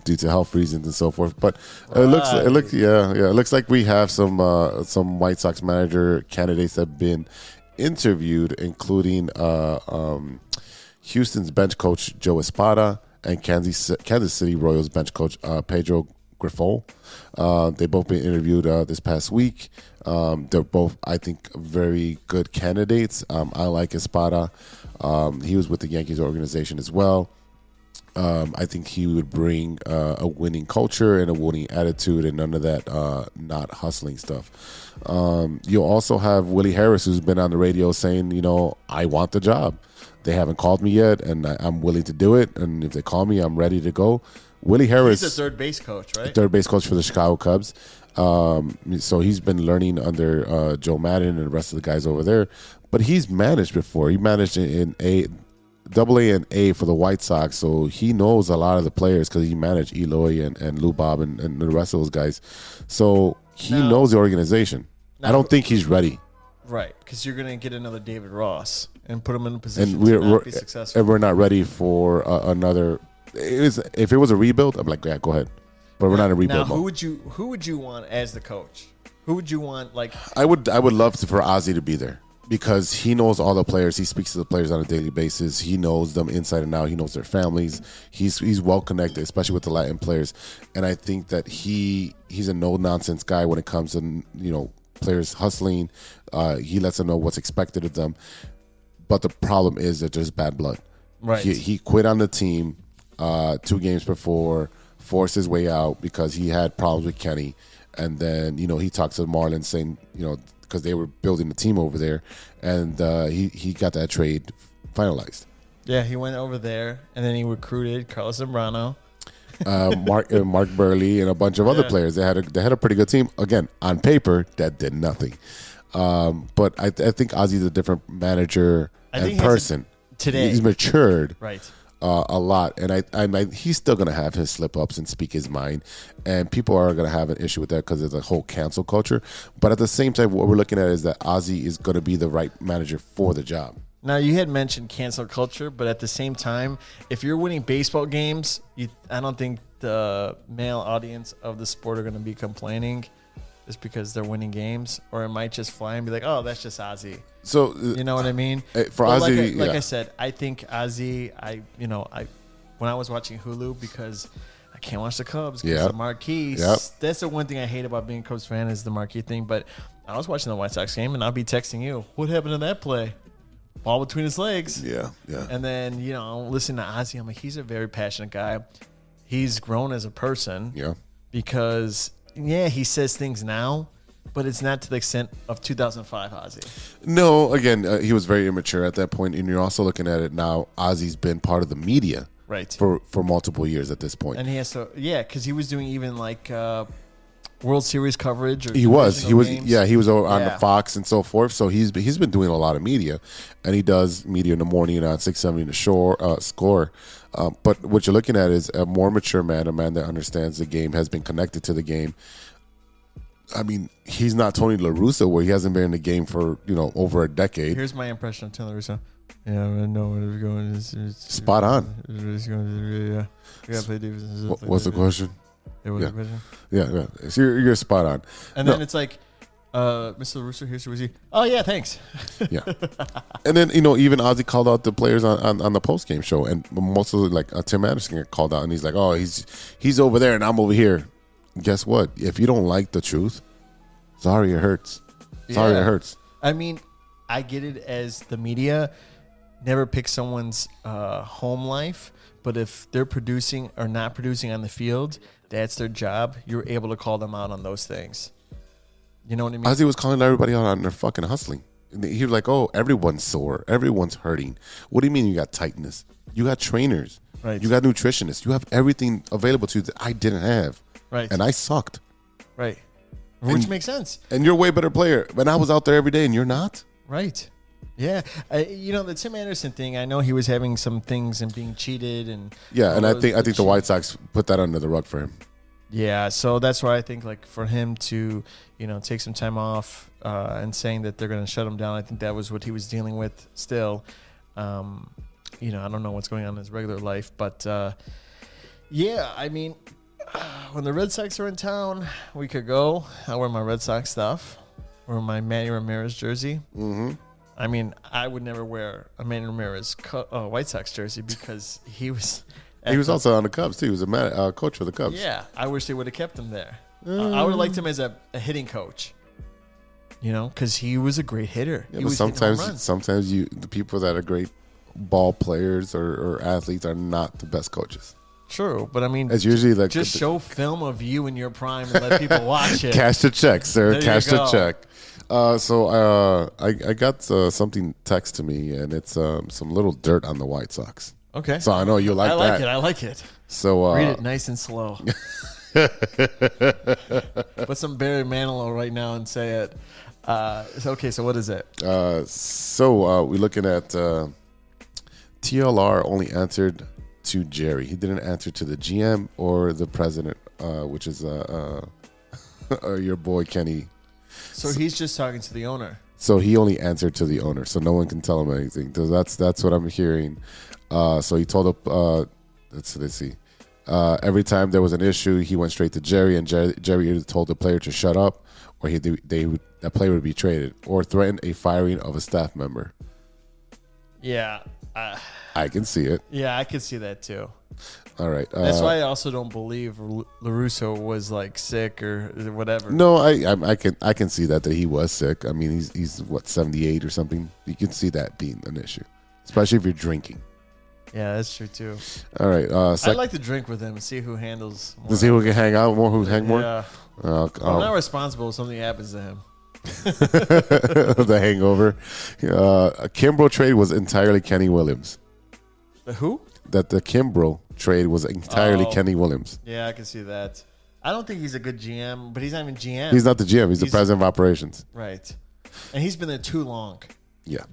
due to health reasons and so forth. But it looks like we have some White Sox manager candidates that have been interviewed, including Houston's bench coach Joe Espada and Kansas City Royals bench coach Pedro Grifol. They both been interviewed this past week. They're both, I think, very good candidates. I like Espada. He was with the Yankees organization as well. I think he would bring a winning culture and a winning attitude and none of that not hustling stuff. You'll also have Willie Harris, who's been on the radio saying, I want the job. They haven't called me yet, and I'm willing to do it. And if they call me, I'm ready to go. Willie Harris. He's a third base coach, right? Third base coach for the Chicago Cubs. So he's been learning under Joe Madden and the rest of the guys over there. But he's managed before. He managed in Double-A and A for the White Sox, so he knows a lot of the players because he managed Eloy and Lou Bob and the rest of those guys. So he knows the organization. I don't think he's ready. Right, because you're going to get another David Ross and put him in a position And to not be successful. we're not ready for another. If it was a rebuild, I'm like, yeah, go ahead. But we're not in a rebuild Now, mode. who would you want as the coach? Who would you want? Like, I would love for Ozzie to be there because he knows all the players. He speaks to the players on a daily basis. He knows them inside and out. He knows their families. He's well connected, especially with the Latin players. And I think that he's a no nonsense guy when it comes to players hustling. He lets them know what's expected of them. But the problem is that there's bad blood. right? He quit on the team 2 games before, forced his way out because he had problems with Kenny. And then, he talked to the Marlins saying, because they were building the team over there, and he got that trade finalized. Yeah, he went over there, and then he recruited Carlos Zambrano. Mark Burley and a bunch of other players. They had a pretty good team. Again, on paper, that did nothing. But I think Ozzy's a different manager and person. Today. He's matured. Right. A lot, and I he's still gonna have his slip ups and speak his mind, and people are gonna have an issue with that because there's a whole cancel culture. But at the same time, what we're looking at is that Ozzy is gonna be the right manager for the job. Now, you had mentioned cancel culture, but at the same time, if you're winning baseball games, I don't think the male audience of the sport are going to be complaining just because they're winning games, or it might just fly and be like, "Oh, that's just Ozzy." So you know what I mean? For but Ozzy, like I said, I think Ozzy. When I was watching Hulu, because I can't watch the Cubs because the marquee. That's the one thing I hate about being a Cubs fan is the marquee thing. But I was watching the White Sox game, and I'll be texting you, "What happened to that play? Ball between his legs." Yeah. And then listen to Ozzy. I'm like, he's a very passionate guy. He's grown as a person. Yeah. Because he says things now, but it's not to the extent of 2005 Ozzy. No, again, he was very immature at that point, and you're also looking at it now. Ozzy's been part of the media, right, for multiple years at this point, and he has to, because he was doing even like World Series coverage. Or he was games. He was on the Fox and so forth. So he's been doing a lot of media, and he does media in the morning on 670 the score. But what you're looking at is a more mature man, a man that understands the game, has been connected to the game. I mean, he's not Tony La Russa, where he hasn't been in the game for over a decade. Here's my impression of Tony La Russa. Yeah, I know where it's going. It's spot on. It's going, yeah. Play defense. What's the question? Yeah. Yeah. So you're spot on. And then it's like, Mr. La Russa, here's who's he. Oh yeah, thanks. Yeah. And then even Ozzy called out the players on the post game show, and most of Tim Anderson got called out, and he's like, "Oh, he's over there, and I'm over here." Guess what? If you don't like the truth, sorry, it hurts. Sorry, it hurts. I mean, I get it as the media never picks someone's home life, but if they're producing or not producing on the field, that's their job. You're able to call them out on those things. You know what I mean? Ozzy was calling everybody out on their fucking hustling. He was like, "Oh, everyone's sore. Everyone's hurting. What do you mean you got tightness? You got trainers. Right. You got nutritionists. You have everything available to you that I didn't have. Right. And I sucked. Right. Which makes sense. And you're a way better player. But I was out there every day, and you're not. Right. Yeah. The Tim Anderson thing, I know he was having some things and being cheated. And I think the White Sox put that under the rug for him. Yeah, so that's why I think for him to, take some time off and saying that they're going to shut him down, I think that was what he was dealing with still. I don't know what's going on in his regular life, but I mean, when the Red Sox are in town, we could go. I wear my Red Sox stuff, wear my Manny Ramirez jersey. Mm-hmm. I mean, I would never wear a Manny Ramirez White Sox jersey because he was... He was also on the Cubs, too. He was a coach for the Cubs. Yeah, I wish they would have kept him there. I would have liked him as a hitting coach, because he was a great hitter. Yeah, but sometimes the people that are great ball players or athletes are not the best coaches. True, but I mean, it's usually just show film of you in your prime and let people watch it. Cash the check, sir. There Cash you go. the check. I got something text to me, and it's some little dirt on the White Sox. Okay. So I know you like that. I like it. So read it nice and slow. Put some Barry Manilow right now and say it. Okay, so what is it? So we're looking at TLR only answered to Jerry. He didn't answer to the GM or the president, which is your boy Kenny. So he's just talking to the owner. So he only answered to the owner, so no one can tell him anything. So that's what I'm hearing. So he told let's see. Every time there was an issue, he went straight to Jerry, and Jerry either told the player to shut up, or that player would be traded, or threatened a firing of a staff member. Yeah. I can see it. Yeah, I can see that too. All right. That's why I also don't believe La Russa was sick or whatever. No, I can see that he was sick. I mean, he's what, 78 or something. You can see that being an issue, especially if you're drinking. Yeah, that's true too. All right. I'd like to drink with him and see who handles more. To see who can hang out more, who hang more? Yeah. I'm not responsible if something happens to him. The hangover. Kimbrough trade was entirely Kenny Williams. The who? That the Kimbrough trade was entirely Kenny Williams. Yeah, I can see that. I don't think he's a good GM, but he's not even GM. He's not the GM. He's the president of operations. Right. And he's been there too long. Yeah.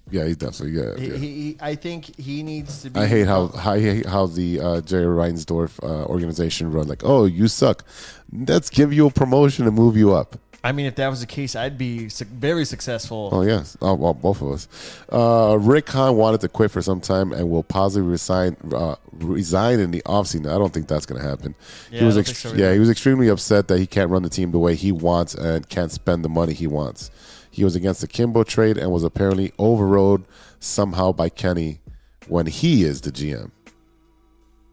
Yeah, he's definitely He I think he needs to be. I hate how the Jerry Reinsdorf organization run. Like, oh, you suck. Let's give you a promotion and move you up. I mean, if that was the case, I'd be very successful. Oh, yes. Oh, well, both of us. Rick Hahn wanted to quit for some time and will possibly resign in the offseason. I don't think that's going to happen. Yeah, he was I don't think so either. he was extremely upset that he can't run the team the way he wants and can't spend the money he wants. He was against the Kimbo trade and was apparently overrode somehow by Kenny when he is the GM.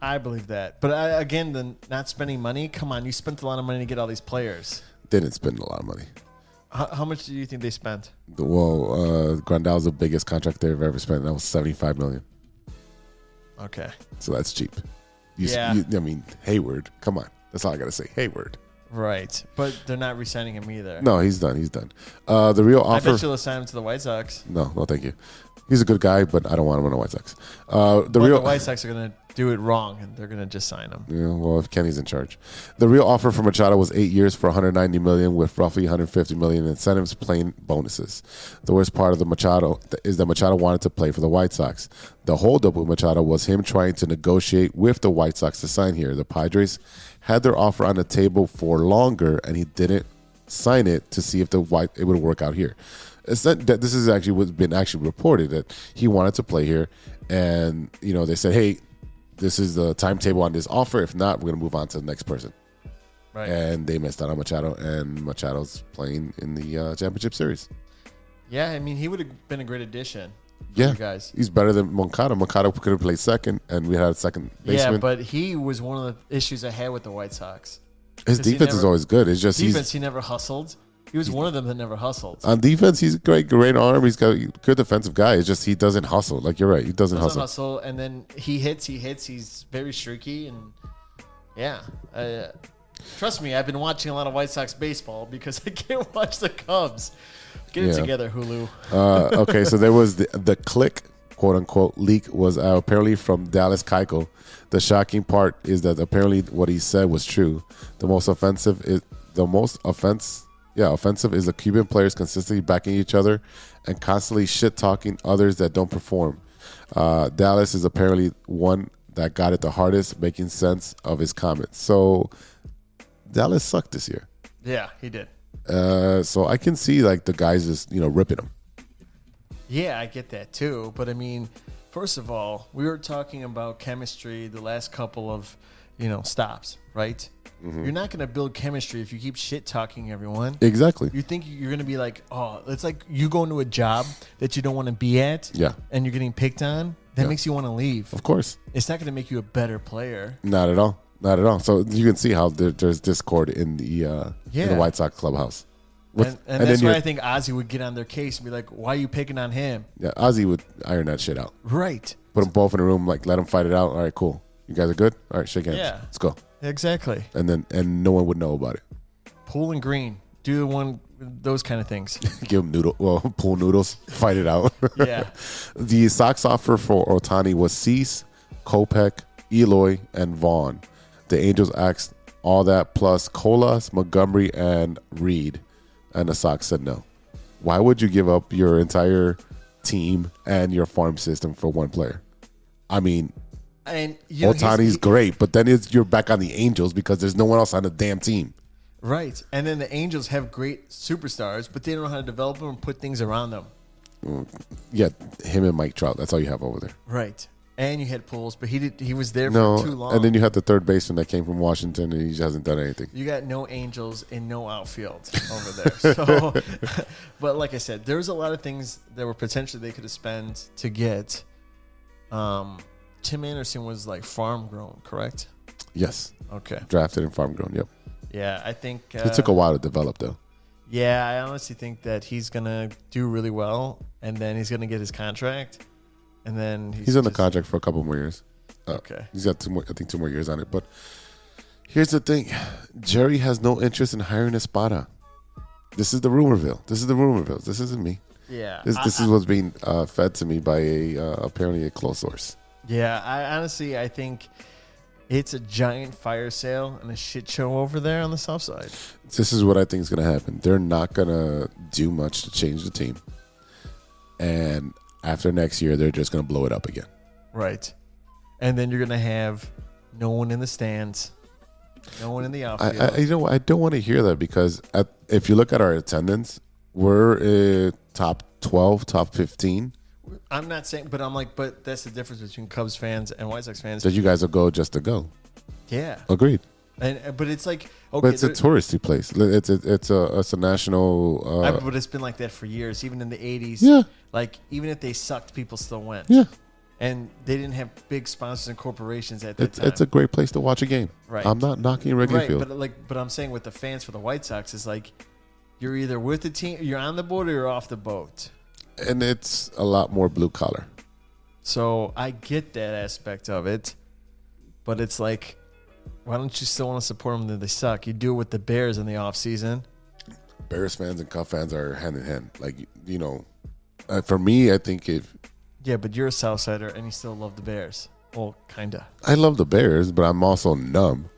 I believe that. But again, the not spending money, come on, you spent a lot of money to get all these players. Didn't spend a lot of money. How much do you think they spent? Well, Grandal's the biggest contract they've ever spent. That was $75 million. Okay. So that's cheap. Yeah. I mean, Hayward. Come on. That's all I got to say. Hayward. Right. But they're not re-signing him either. No, he's done. He's done. The real offer. I bet you'll assign him to the White Sox. No, thank you. He's a good guy, but I don't want him on the White Sox. The White Sox are going to do it wrong, and they're going to just sign him. Yeah, well, if Kenny's in charge. The real offer for Machado was 8 years for $190 million with roughly $150 million in incentives, playing bonuses. The worst part of the Machado is that Machado wanted to play for the White Sox. The holdup with Machado was him trying to negotiate with the White Sox to sign here. The Padres had their offer on the table for longer, and he didn't sign it to see if it would work out here. It's not that this is actually what's been actually reported, that he wanted to play here, and they said, hey, this is the timetable on this offer. If not, we're going to move on to the next person. Right. And they missed out on Machado, and Machado's playing in the championship series. Yeah, I mean, he would have been a great addition for Yeah, you guys. he's better than Moncada. Moncada could have played second, and we had a second baseman. Yeah, but he was one of the issues I had with the White Sox. His defense is always good. It's just he never hustled. He was one of them that never hustled. on defense, he's a great arm. He's got a good defensive guy. It's just he doesn't hustle. Like, you're right, he doesn't hustle. And then he hits. He's very streaky, and yeah. Trust me, I've been watching a lot of White Sox baseball because I can't watch the Cubs. Get it together, Hulu. Okay, so there was the click, quote unquote, leak was apparently from Dallas Keuchel. The shocking part is that apparently what he said was true. Offensive is the Cuban players consistently backing each other and constantly shit talking others that don't perform. Dallas is apparently one that got it the hardest, making sense of his comments. So Dallas sucked this year. Yeah, he did. So I can see like the guys just ripping him. Yeah, I get that too. But I mean, first of all, we were talking about chemistry the last couple of stops, right? Mm-hmm. You're not going to build chemistry if you keep shit talking everyone. Exactly. You think you're going to be like, oh, it's like you go into a job that you don't want to be at. Yeah. And you're getting picked on. That makes you want to leave. Of course. It's not going to make you a better player. Not at all. Not at all. So you can see how there's discord in the White Sox clubhouse. And that's why I think Ozzy would get on their case and be like, why are you picking on him? Yeah, Ozzy would iron that shit out. Right. Put them both in a room, like let them fight it out. All right, cool. You guys are good? All right, shake hands. Yeah. Let's go. Exactly. And no one would know about it. Pool and green. Do those kind of things. Give them pool noodles. Fight it out. Yeah. The Sox offer for Ohtani was Cease, Kopech, Eloy, and Vaughn. The Angels asked all that plus Colas, Montgomery, and Reed. And the Sox said no. Why would you give up your entire team and your farm system for one player? I mean, Ohtani's great, but then you're back on the Angels because there's no one else on the damn team. Right. And then the Angels have great superstars, but they don't know how to develop them and put things around them. Yeah, him and Mike Trout. That's all you have over there. Right. And you had Pujols, but he was there for too long. And then you had the third baseman that came from Washington, and he just hasn't done anything. You got no Angels and no outfield over there. So, but like I said, there's a lot of things that were potentially they could have spent to get. Tim Anderson was like farm grown, correct? Yes. Okay. Drafted and farm grown. Yep. Yeah, I think it took a while to develop, though. Yeah, I honestly think that he's gonna do really well, and then he's gonna get his contract. And then he's on the contract for a couple more years. Okay. He's got 2 more years on it. But here's the thing. Jerry has no interest in hiring Espada. This is the rumorville. This isn't me. Yeah. This is what's being fed to me by apparently a close source. Yeah. I think It's a giant fire sale and a shit show over there on the south side. This is what I think is going to happen. They're not going to do much to change the team. And after next year, they're just going to blow it up again. Right. And then you're going to have no one in the stands, no one in the outfield. I don't want to hear that because if you look at our attendance, we're top 12, top 15. I'm not saying, but I'm like, but that's the difference between Cubs fans and White Sox fans. That you guys will go just to go. Yeah. Agreed. But it's like, okay. But it's a touristy place. It's a national. But it's been like that for years, even in the 80s. Yeah. Like, even if they sucked, people still went. Yeah. And they didn't have big sponsors and corporations at that time. It's a great place to watch a game. Right. I'm not knocking Wrigley right, Field. but I'm saying with the fans for the White Sox is like, you're either with the team, you're on the boat, or you're off the boat. And it's a lot more blue collar. So I get that aspect of it, but it's like, why don't you still want to support them? That they suck. You do it with the Bears in the off season. Bears fans and Cub fans are hand in hand. Like, you know, for me, I think if Yeah, but you're a Southsider and you still love the Bears. Well, kinda. I love the Bears, but I'm also numb.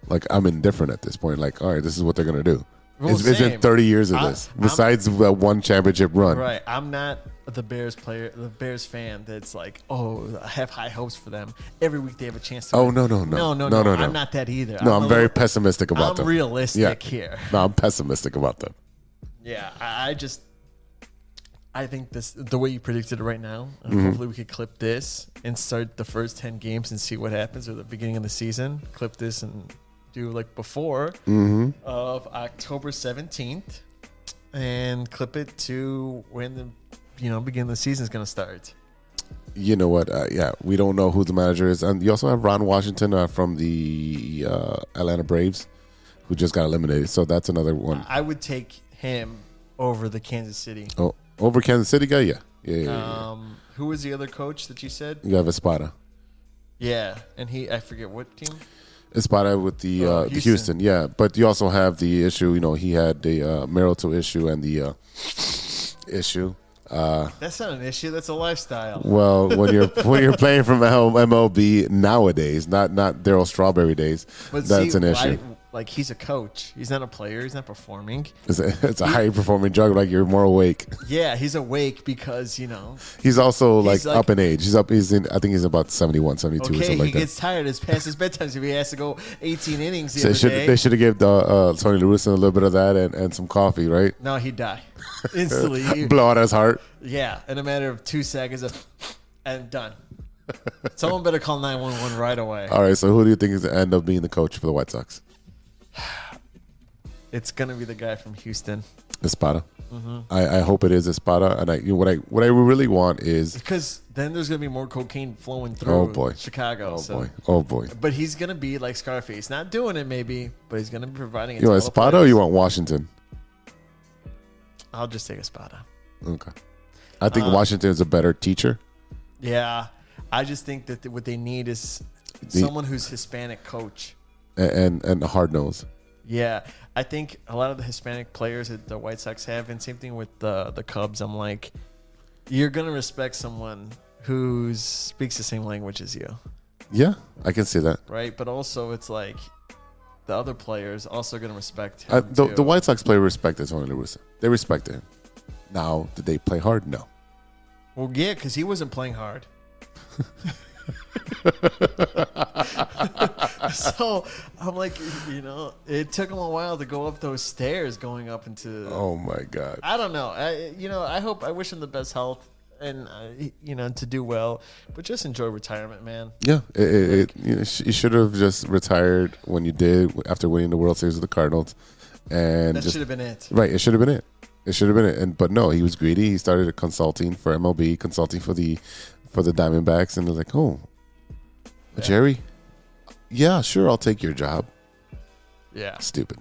Like, I'm indifferent at this point. Like, all right, this is what they're gonna do. Well, It's been 30 years of this. Besides one championship run. Right. I'm not the Bears player, the Bears fan that's like, oh, I have high hopes for them. Every week they have a chance to win. No. No. I'm not that either. No, I'm very pessimistic about them. I'm realistic here. No, I'm pessimistic about them. Yeah, I think the way you predicted it right now, Mm-hmm. hopefully we could clip this and start the first 10 games and see what happens at the beginning of the season. Clip this and do like before of October 17th and clip it to when the beginning of the season is going to start. You know what? We don't know who the manager is. And you also have Ron Washington from the Atlanta Braves, who just got eliminated. So that's another one. I would take him over the Kansas City. Oh, over Kansas City guy? Yeah. Who was the other coach that you said? You have Espada. Yeah, and I forget what team. Espada with the Houston. Yeah. But you also have the issue, he had the marital issue and the issue. That's not an issue. That's a lifestyle. Well, when you're playing from MLB nowadays, not Darryl Strawberry days, but that's an issue. Like, he's a coach. He's not a player. He's not performing. It's a high performing drug. Like, you're more awake. Yeah, he's awake because He's also like up in age. I think he's about 71, 72 or something like that. He gets tired. It's past his bedtime. So he has to go 18 innings the other day. They should have given Tony La Russa a little bit of that and some coffee, right? No, he'd die instantly. Blow out his heart. Yeah, in a matter of 2 seconds, and done. Someone better call 911 right away. All right, so who do you think is going to end up being the coach for the White Sox? It's gonna be the guy from Houston. Espada. I hope it is Espada. And what I really want is, because then there's gonna be more cocaine flowing through Chicago. Oh boy. But he's gonna be like Scarface, not doing it maybe, but he's gonna be providing it. You want Espada or you want Washington? I'll just take Espada. Okay. I think Washington is a better teacher. Yeah, I just think that what they need is someone who's Hispanic coach. And a hard nose. Yeah, I think a lot of the Hispanic players that the White Sox have, and same thing with the Cubs. I'm like, you're gonna respect someone who speaks the same language as you. Yeah, I can see that. Right, but also it's like the other players also gonna respect him. The White Sox player respected Tony La Russa. They respected him. Now, did they play hard? No. Well, yeah, because he wasn't playing hard. So I'm like, it took him a while to go up those stairs going up into. Oh my God! I don't know. I wish him the best health and to do well, but just enjoy retirement, man. Yeah, you should have just retired when you did after winning the World Series with the Cardinals, and that should have been it. Right, it should have been it. It should have been it. But no, he was greedy. He started consulting for MLB, consulting for the Diamondbacks, and they're like, oh. Jerry, yeah, sure, I'll take your job. Yeah. Stupid.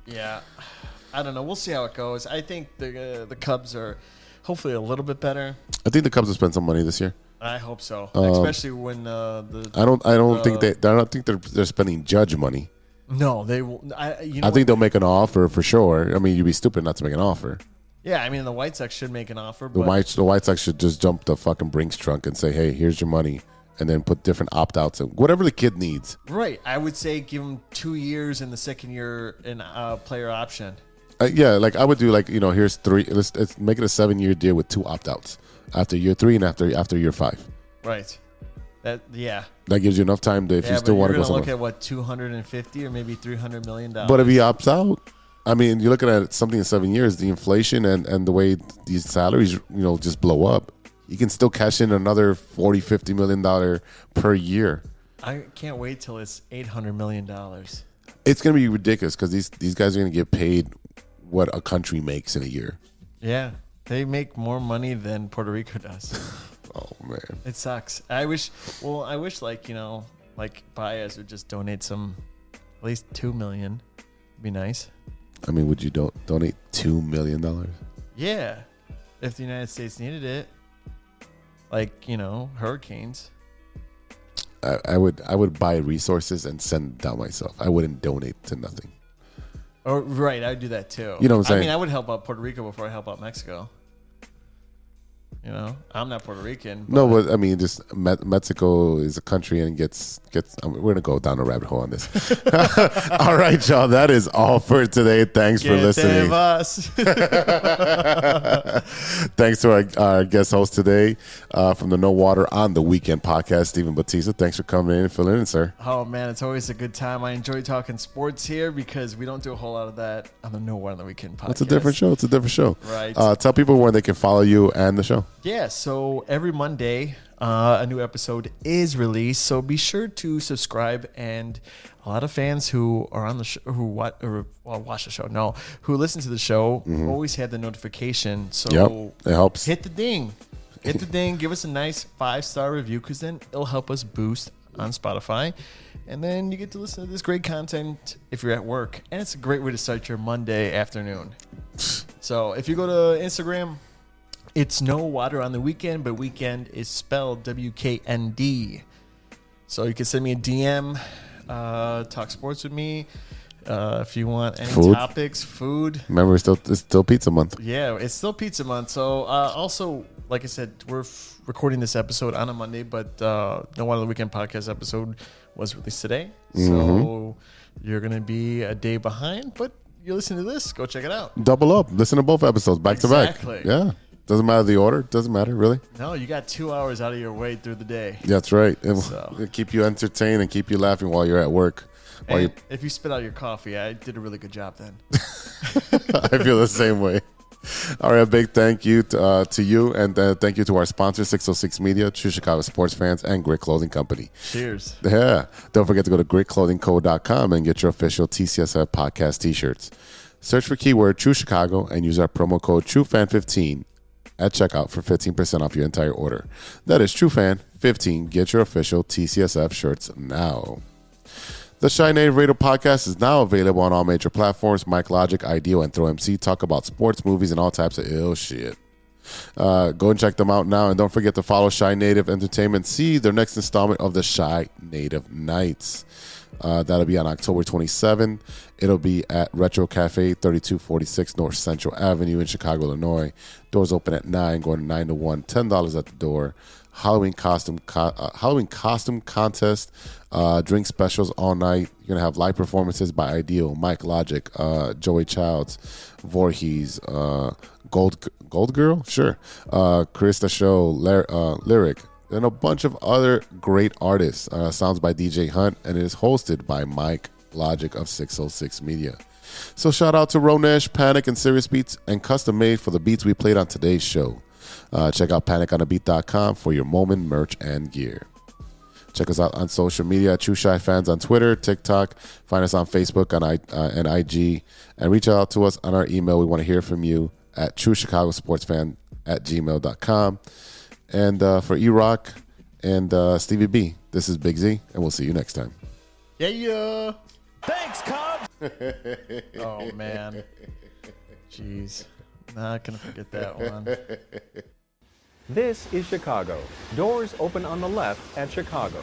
Yeah. I don't know. We'll see how it goes. I think the Cubs are hopefully a little bit better. I think the Cubs will spend some money this year. I hope so, especially when I don't think they're spending Judge money. No, they will. I think they'll make an offer for sure. I mean, you'd be stupid not to make an offer. Yeah, I mean, the White Sox should make an offer. The White Sox should just jump the fucking Brinks trunk and say, hey, here's your money. and then put different opt-outs and whatever the kid needs. Right. I would say give him 2 years in the second year in player option. Yeah, like I would do here's 3. Let's make it a 7-year deal with 2 opt-outs after year 3 and after year 5. Right. That gives you enough time to, if you still want to go somewhere. You're going to look at, $250 or maybe $300 million. But if he opts out, I mean, you're looking at something in 7 years, the inflation and the way these salaries, just blow up. You can still cash in another $40-50 million per year. I can't wait till it's $800 million. It's going to be ridiculous because these guys are going to get paid what a country makes in a year. Yeah, they make more money than Puerto Rico does. Oh man, it sucks. I wish like Baez would just donate at least $2 million. Be nice. I mean, would you donate $2 million? Yeah, if the United States needed it, hurricanes. I would buy resources and send it down myself. I wouldn't donate to nothing. Oh, right, I'd do that too. You know what I'm saying? I mean, I would help out Puerto Rico before I help out Mexico. I'm not Puerto Rican. But I mean, just Mexico is a country and gets. We're gonna go down a rabbit hole on this. All right, y'all. That is all for today. Thanks for listening. Thanks to our guest host today from the No Water on the Weekend podcast, Stephen Bautista. Thanks for coming in and filling in, sir. Oh man, it's always a good time. I enjoy talking sports here because we don't do a whole lot of that on the No Water on the Weekend podcast. It's a different show. Right. Tell people where they can follow you and the show. Yeah, so every Monday, a new episode is released. So be sure to subscribe. And a lot of fans who are on the show, who watch the show, who listen to the show, always have the notification. So it helps. Hit the ding. Hit the ding. Give us a nice 5-star review because then it'll help us boost on Spotify. And then you get to listen to this great content if you're at work. And it's a great way to start your Monday afternoon. So if you go to Instagram, it's No Water on the Weekend, but weekend is spelled WKND. So you can send me a DM, talk sports with me. If you want any topics, food. Remember, it's still pizza month. Yeah, it's still pizza month. So also, like I said, we're recording this episode on a Monday, but No Water on the Weekend podcast episode was released today. So you're going to be a day behind, but you listen to this, go check it out. Double up. Listen to both episodes back to back. Exactly. Yeah. Doesn't matter the order. Doesn't matter, really. No, you got 2 hours out of your way through the day. That's right. It'll keep you entertained and keep you laughing while you're at work. If you spit out your coffee, I did a really good job then. I feel the same way. All right, a big thank you to you, and thank you to our sponsor, 606 Media, True Chicago Sports Fans, and Grit Clothing Company. Cheers. Yeah. Don't forget to go to gritclothingco.com and get your official TCSF podcast t-shirts. Search for keyword True Chicago and use our promo code TrueFan15 at checkout for 15% off your entire order. That is TrueFan15. Get your official TCSF shirts now. The Shy Native Radio podcast is now available on all major platforms. Mike Logic, Ideal, and Throw MC talk about sports, movies, and all types of ill shit. Go and check them out now. And don't forget to follow Shy Native Entertainment. See their next installment of the Shy Native Nights. That'll be on October 27. It'll be at Retro Cafe, 3246 North Central Avenue in Chicago, Illinois. Doors open at 9, going to 9 to 1, $10 at the door. Halloween costume contest, drink specials all night. You're going to have live performances by Ideal, Mike Logic, Joey Childs, Voorhees, Gold Girl? Sure. Krista Show, Lyric, and a bunch of other great artists. Sounds by DJ Hunt, and it is hosted by Mike Logic of 606 Media. So shout out to Ronesh, Panic, and Serious Beats, and custom made for the beats we played on today's show. Check out paniconthebeat.com for your moment, merch, and gear. Check us out on social media at True Shy Fans on Twitter, TikTok. Find us on Facebook and IG. And reach out to us on our email. We want to hear from you at truechicagosportsfan@gmail.com. And for E-Roc and Stevie B, this is Big Z, and we'll see you next time. Yeah. Thanks, Cubs. Oh, man. Jeez. Not going to forget that one. This is Chicago. Doors open on the left at Chicago.